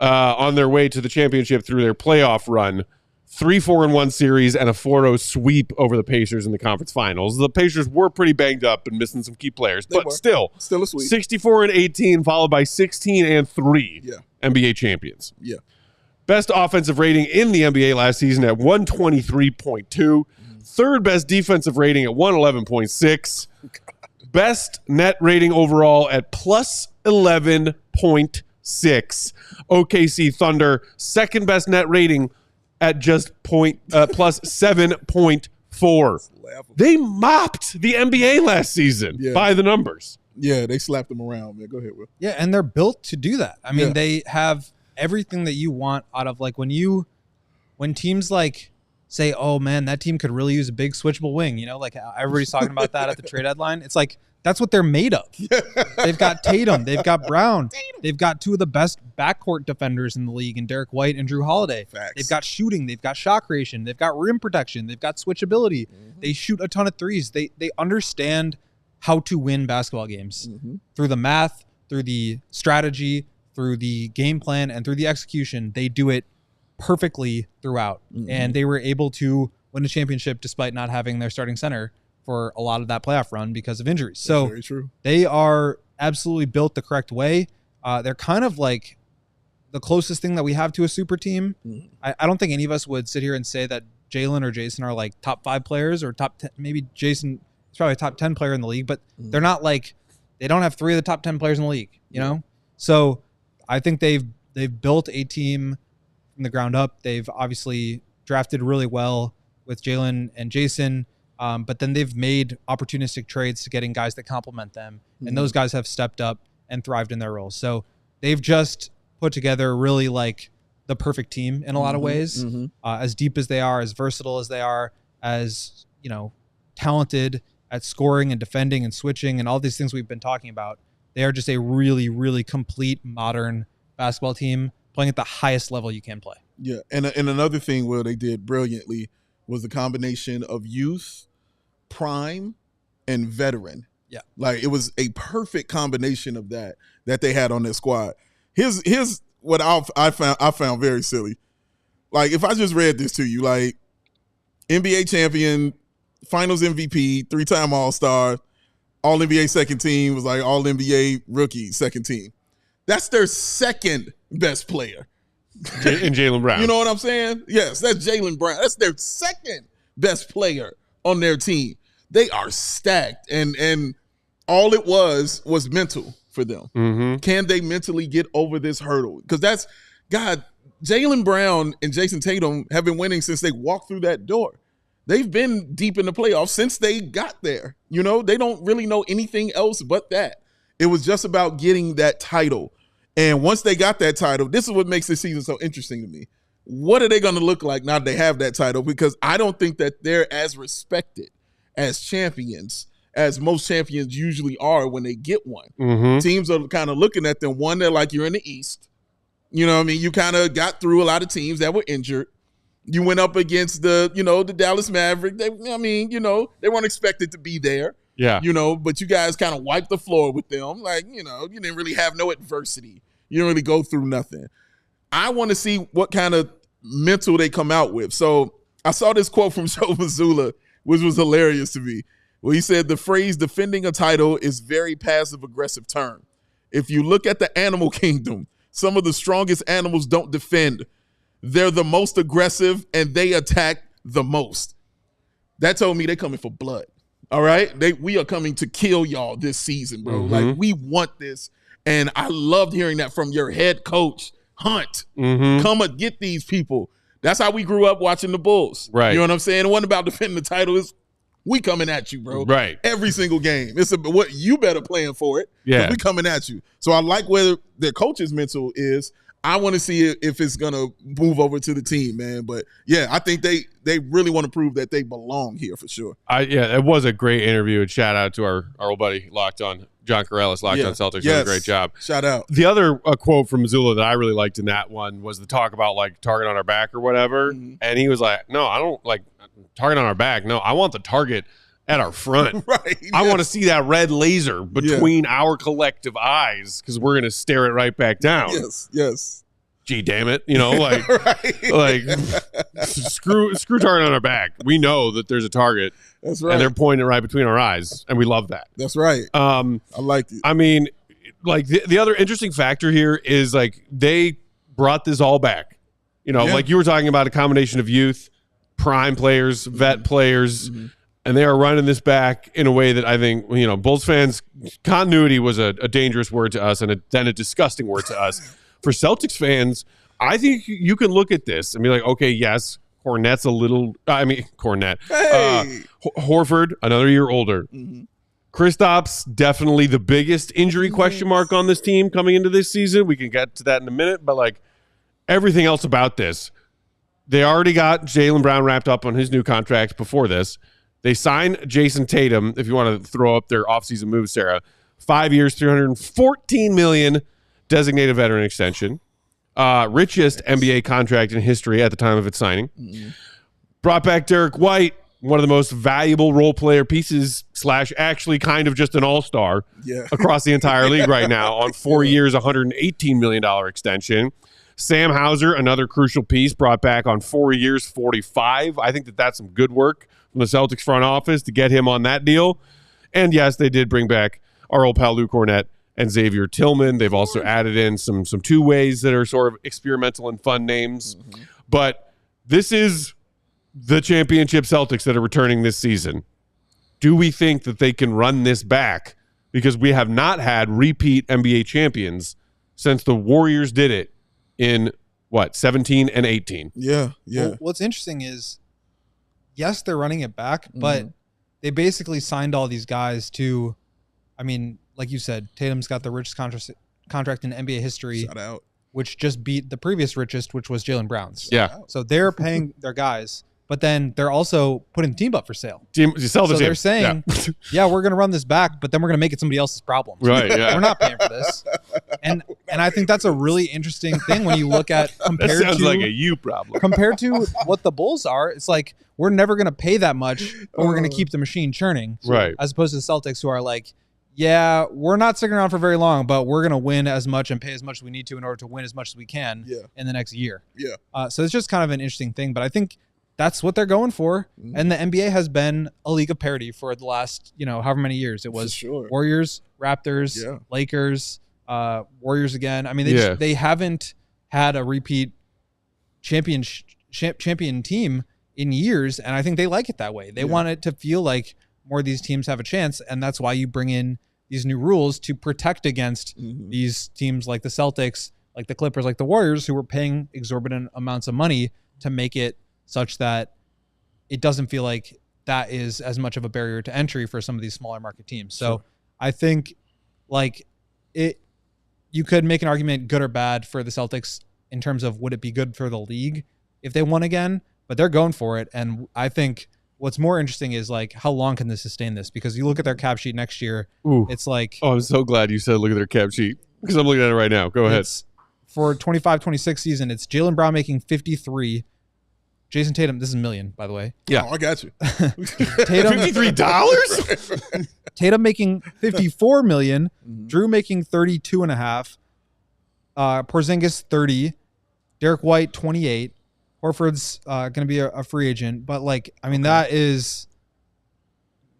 on their way to the championship through their playoff run. 3-4-1 series and a 4-0 sweep over the Pacers in the conference finals. The Pacers were pretty banged up and missing some key players, but still a sweep. 64-18 followed by 16-3 NBA champions. Yeah. Best offensive rating in the NBA last season at 123.2. Third best defensive rating at 111.6. Best net rating overall at plus 11.6. OKC Thunder, second best net rating at just plus 7.4. They mopped the NBA last season by the numbers. Yeah, they slapped them around, man. Go ahead, Will. Yeah, and they're built to do that. I mean, they have everything that you want out of like when teams like say, oh man, that team could really use a big switchable wing, like everybody's talking about that at the trade deadline. It's like that's what they're made of. They've got Tatum, they've got Brown, they've got two of the best backcourt defenders in the league in Derek White and Drew Holiday. Facts. They've got shooting, they've got shot creation, they've got rim protection, they've got switchability. They shoot a ton of threes. They understand how to win basketball games through the math, through the strategy, through the game plan, and through the execution. They do it perfectly throughout. And they were able to win a championship despite not having their starting center for a lot of that playoff run because of injuries. So very true. They are absolutely built the correct way. They're kind of like the closest thing that we have to a super team. I don't think any of us would sit here and say that Jalen or Jason are like top 5 players or top 10. Maybe Jason is probably a top 10 player in the league, but they're not like, they don't have 3 of the top 10 players in the league, So I think they've built a team from the ground up. They've obviously drafted really well with Jalen and Jason, but then they've made opportunistic trades to getting guys that complement them, and those guys have stepped up and thrived in their roles. So they've just put together really like the perfect team in a lot of ways, as deep as they are, as versatile as they are, as talented at scoring and defending and switching and all these things we've been talking about. They are just a really, really complete modern basketball team playing at the highest level you can play. Yeah, and another thing, Will, they did brilliantly was the combination of youth, prime, and veteran. Yeah. Like, it was a perfect combination of that they had on their squad. Here's what I found very silly. Like, if I just read this to you, like, NBA champion, finals MVP, 3-time All-Star, All-NBA second team, was like All-NBA rookie second team. That's their second best player. And Jaylen Brown. You know what I'm saying? Yes, that's Jaylen Brown. That's their second best player on their team. They are stacked, and all it was mental for them. Mm-hmm. Can they mentally get over this hurdle? Because that's, God, Jaylen Brown and Jason Tatum have been winning since they walked through that door. They've been deep in the playoffs since they got there. You know, they don't really know anything else but that. It was just about getting that title. And once they got that title, this is what makes this season so interesting to me. What are they going to look like now that they have that title? Because I don't think that they're as respected as champions as most champions usually are when they get one. Mm-hmm. Teams are kind of looking at them. One, they're like, you're in the East. You know what I mean? You kind of got through a lot of teams that were injured. You went up against the Dallas Mavericks. They weren't expected to be there. Yeah. But you guys kind of wiped the floor with them. Like, you didn't really have no adversity. You didn't really go through nothing. I want to see what kind of mental they come out with. So I saw this quote from Joe Mazzulla, which was hilarious to me. Well, he said the phrase defending a title is very passive-aggressive term. If you look at the animal kingdom, some of the strongest animals don't defend. They're the most aggressive, and they attack the most. That told me they're coming for blood. All right? We are coming to kill y'all this season, bro. Mm-hmm. Like, we want this. And I loved hearing that from your head coach, Hunt. Mm-hmm. Come and get these people. That's how we grew up watching the Bulls. Right. You know what I'm saying? It wasn't about defending the title. It's we coming at you, bro. Right. Every single game. It's what you better plan for it. Yeah. We coming at you. So I like where their coach's mental is. I want to see if it's going to move over to the team, man. But, yeah, I think they really want to prove that they belong here for sure. It was a great interview. And shout out to our old buddy Locked On, John Corrales, Locked On Celtics. Did a great job. Shout out. The other quote from Mazzulla that I really liked in that one was the talk about, like, target on our back or whatever. Mm-hmm. And he was like, no, I don't like target on our back. No, I want the target at our front. Right. I want to see that red laser between our collective eyes because we're going to stare it right back down. Yes. Gee, damn it. Like, right. like screw target on our back. We know that there's a target. That's right. And they're pointing right between our eyes. And we love that. That's right. I like it. I mean, like the other interesting factor here is like they brought this all back. Like you were talking about a combination of youth, prime players, vet players, and they are running this back in a way that I think, Bulls fans, continuity was a dangerous word to us and then a disgusting word to us. For Celtics fans, I think you can look at this and be like, okay, yes, Kornette. Hey. Horford, another year older. Mm-hmm. Kristaps, definitely the biggest injury question mark on this team coming into this season. We can get to that in a minute, but like everything else about this, they already got Jaylen Brown wrapped up on his new contract before this. They signed Jason Tatum, if you want to throw up their offseason moves, Sarah. 5 years, $314 million, designated veteran extension. Richest NBA contract in history at the time of its signing. Mm-hmm. Brought back Derek White, one of the most valuable role player pieces / actually kind of just an all-star across the entire league right now on 4 years, $118 million extension. Sam Hauser, another crucial piece, brought back on 4 years, $45. I think that's some good work from the Celtics front office to get him on that deal. And yes, they did bring back our old pal Lou Kornette and Xavier Tillman. They've also added in some two-ways that are sort of experimental and fun names. Mm-hmm. But this is the championship Celtics that are returning this season. Do we think that they can run this back? Because we have not had repeat NBA champions since the Warriors did it in, 17 and 18? Yeah. Well, what's interesting is, yes, they're running it back, but they basically signed all these guys to, like you said, Tatum's got the richest contract in NBA history. Shout out. Which just beat the previous richest, which was Jaylen Brown's. Yeah. So they're paying their guys but then they're also putting the team up for sale. You sell the So team. they're saying, yeah, we're going to run this back, but then we're going to make it somebody else's problem. Right, yeah. We're not paying for this. And I think that's a really interesting thing when you look at That compared sounds to like a you problem. compared to what the Bulls are. It's like we're never going to pay that much, but we're going to keep the machine churning. Right. As opposed to the Celtics, who are like, yeah, we're not sticking around for very long, but we're going to win as much and pay as much as we need to in order to win as much as we can in the next year. Yeah. So it's just kind of an interesting thing, but I think that's what they're going for. Mhm. And the NBA has been a league of parity for the last, however many years. It was sure. Warriors, Raptors, Yeah. Lakers, Warriors again. I mean, they haven't had a repeat champion team in years, and I think they like it that way. They want it to feel like more of these teams have a chance, and that's why you bring in these new rules to protect against these teams like the Celtics, like the Clippers, like the Warriors, who were paying exorbitant amounts of money to make it such that it doesn't feel like that is as much of a barrier to entry for some of these smaller market teams. So I think you could make an argument good or bad for the Celtics in terms of would it be good for the league if they won again, but they're going for it. And I think what's more interesting is like, how long can they sustain this? Because you look at their cap sheet next year, it's like, Oh, I'm so glad you said look at their cap sheet because I'm looking at it right now. Go ahead. For 25-26 season, it's Jaylen Brown making 53. Jason Tatum, this is a million, by the way. Yeah. Oh, I got you. Tatum, $53? Tatum making 54 million. Drew making 32.5. Porzingis 30. Derek White 28. Horford's going to be a free agent, but that is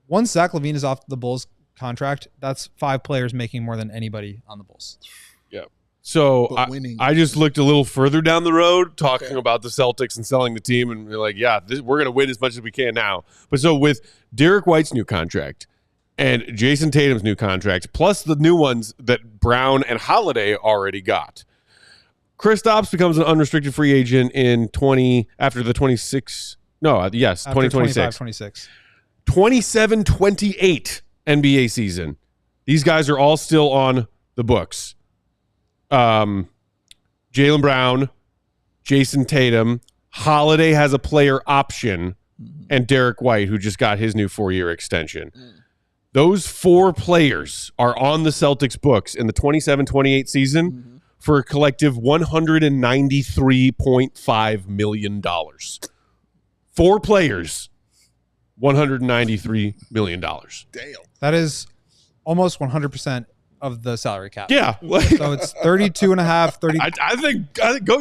once Zach LaVine is off the Bulls contract, that's 5 players making more than anybody on the Bulls. Yeah. So I just looked a little further down the road talking about the Celtics and selling the team, and we're like, we're going to win as much as we can now. But so with Derek White's new contract and Jason Tatum's new contract, plus the new ones that Brown and Holiday already got, Kristaps becomes an unrestricted free agent in 2026. 2026. 27-28 NBA season. These guys are all still on the books. Jaylen Brown, Jason Tatum, Holiday has a player option, and Derek White, who just got his new 4-year extension. Those 4 players are on the Celtics books in the 27-28 season for a collective $193.5 million. 4 players, $193 million. Damn. That is almost 100% of the salary cap. Yeah. So it's 32.5, 30. I think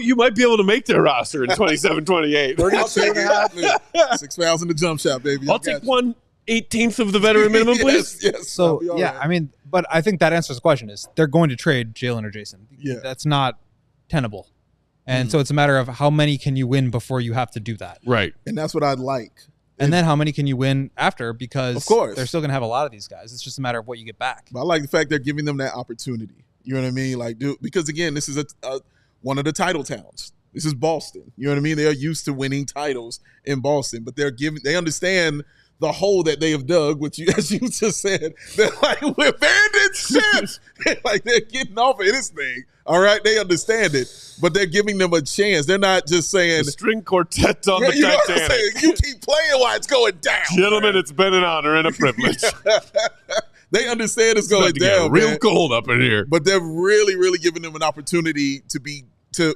you might be able to make their roster in 27-28. 32.5. 6 fouls in the jump shot, baby. I'll take 1/18 of the veteran minimum, please. Yes. So, but I think that answers the question is they're going to trade Jaylen or Jason. Yeah. That's not tenable. And so it's a matter of how many can you win before you have to do that. Right. And that's what I'd like. And then how many can you win after? Because of course they're still going to have a lot of these guys. It's just a matter of what you get back. But I like the fact they're giving them that opportunity. You know what I mean? Because again, this is one of the title towns. This is Boston. You know what I mean? They are used to winning titles in Boston, but they understand the hole that they have dug, which as you just said, they're like, we're abandoned ships. Like they're getting off of this thing. All right, they understand it, but they're giving them a chance. They're not just saying the string quartet's on the Titanic. You keep playing while it's going down, gentlemen. It's been an honor and a privilege. They understand it's going down. Real cold up in here, but they're really, really giving them an opportunity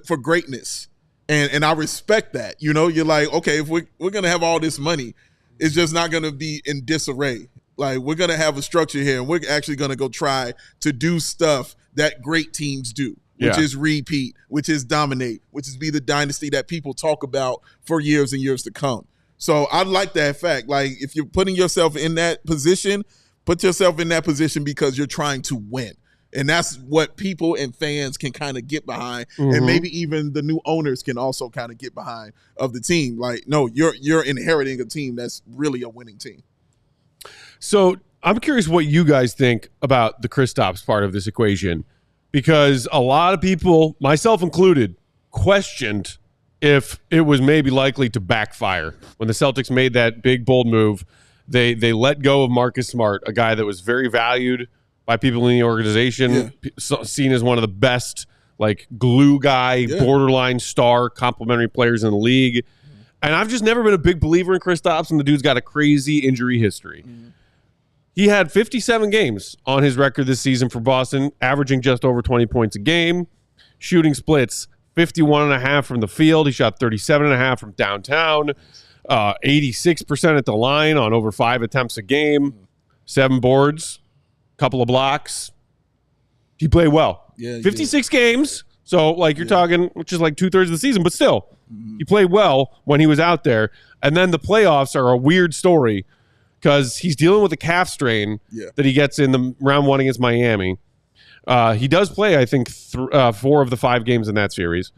for greatness, and I respect that. You know, you're like, okay, if we're gonna have all this money, it's just not gonna be in disarray. Like we're gonna have a structure here, and we're actually gonna go try to do stuff that great teams do, which is repeat, which is dominate, which is be the dynasty that people talk about for years and years to come. So I like that fact. Like if you're putting yourself in that position, put yourself in that position because you're trying to win. And that's what people and fans can kind of get behind. And maybe even the new owners can also kind of get behind of the team. Like, no, you're inheriting a team that's really a winning team. So I'm curious what you guys think about the Kristaps part of this equation, because a lot of people, myself included, questioned if it was maybe likely to backfire. When the Celtics made that big, bold move, they let go of Marcus Smart, a guy that was very valued by people in the organization, seen as one of the best, like glue guy, borderline star, complimentary players in the league. And I've just never been a big believer in Kristaps, and the dude's got a crazy injury history. He had 57 games on his record this season for Boston, averaging just over 20 points a game. Shooting splits 51.5 from the field. He shot 37.5 from downtown. 86% at the line on over 5 attempts a game. 7 boards, couple of blocks. He played well. 56 games. So, like, you're talking, which is like 2/3 of the season, but still, he played well when he was out there. And then the playoffs are a weird story because he's dealing with a calf strain that he gets in the round 1 against Miami. He does play, I think, 4 of the 5 games in that series.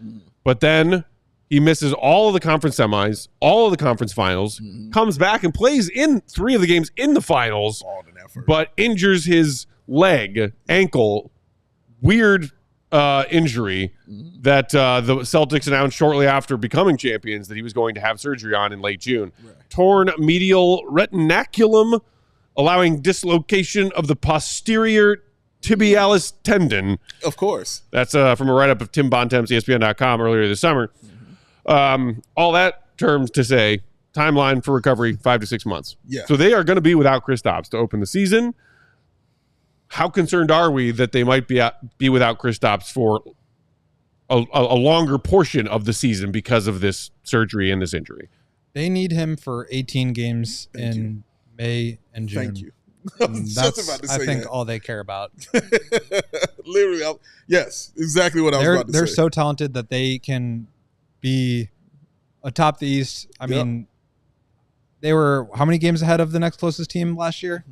But then he misses all of the conference semis, all of the conference finals, comes back and plays in 3 of the games in the finals, but injures his leg, ankle, weird injury that the Celtics announced shortly after becoming champions that he was going to have surgery on in late June. Torn medial retinaculum, allowing dislocation of the posterior tibialis tendon. Of course. That's from a write-up of Tim Bontemps, ESPN.com earlier this summer. All that terms to say, timeline for recovery, 5 to 6 months. So they are going to be without Kristaps to open the season. How concerned are we that they might be without Kristaps for a longer portion of the season because of this surgery and this injury? They need him for 18 games in May and June. Thank you. That's, I think, all they care about. Literally, yes, exactly what I was about to say. They're so talented that they can be atop the East. I mean, they were how many games ahead of the next closest team last year?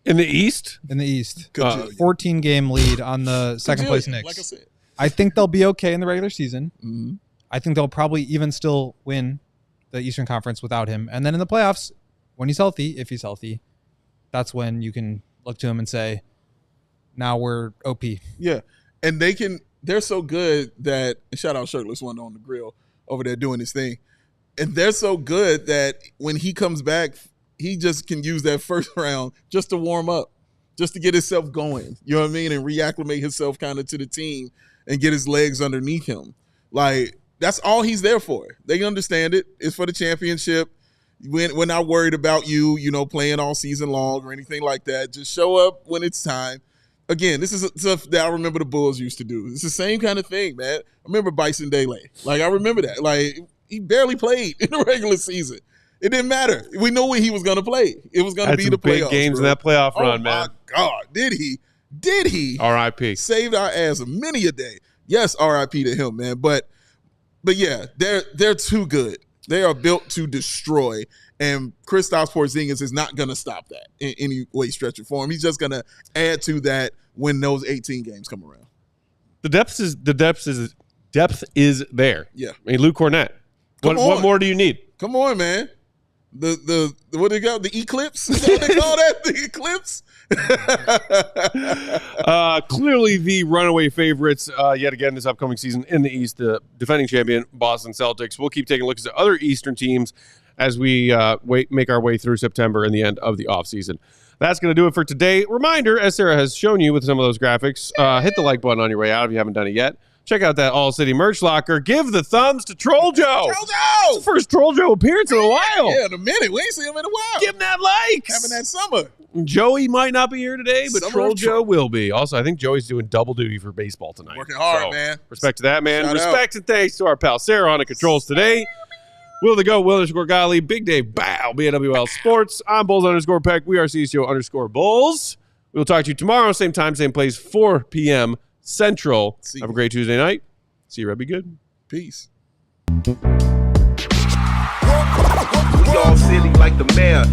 In the East? In the East. 14-game lead on the second-place Knicks. Like I said. I think they'll be okay in the regular season. I think they'll probably even still win the Eastern Conference without him. And then in the playoffs, when he's healthy, if he's healthy, that's when you can look to him and say, now we're OP. Yeah. And they're so good that, and shout out Shirtless One on the grill over there doing his thing. And they're so good that when he comes back, he just can use that first round just to warm up, just to get himself going. You know what I mean? And reacclimate himself kind of to the team and get his legs underneath him. Like, that's all he's there for. They understand it. It's for the championship. We're not worried about you, playing all season long or anything like that. Just show up when it's time. Again, this is stuff that I remember the Bulls used to do. It's the same kind of thing, man. I remember Bison Dele. Like, I remember that. Like, he barely played in the regular season. It didn't matter. We know when he was going to play. It was going to be the playoffs. Big games in that playoff run, man. Oh, my God. Did he? R.I.P. Saved our ass many a day. Yes, R.I.P. to him, man. But yeah, they're too good. They are built to destroy, and Kristaps Porzingis is not going to stop that in any way, stretch, or form. He's just going to add to that when those 18 games come around. The depth is there. Yeah. I mean, Luke Cornett. What more do you need? Come on, man. The what they got? The eclipse? Is that what they call that? The eclipse? Clearly the runaway favorites yet again this upcoming season in the East, the defending champion Boston Celtics. We'll keep taking a look at other Eastern teams as we make our way through September and the end of the offseason. That's going to do it for today. Reminder, as Sarah has shown you with some of those graphics, hit the like button on your way out if you haven't done it yet. Check out that All-City merch locker. Give the thumbs to Troll Joe. Troll Joe! It's the first Troll Joe appearance in a while. Yeah, in a minute. We ain't seen him in a while. Give him that likes. Having that summer. Joey might not be here today, but Summer Troll of Joe will be. Also, I think Joey's doing double duty for baseball tonight. Working hard, man. Respect to that, man. Shout Respect and thanks to our pal Sarah on the controls today. Will the Go, Will_Golly, Big Dave, Bow, BWL Sports. I'm Bulls_Peck. We are CHGO_Bulls. We'll talk to you tomorrow, same time, same place, 4 p.m. Central. Have a great Tuesday night. See you, Red. Be good. Peace. We all city like the mayor.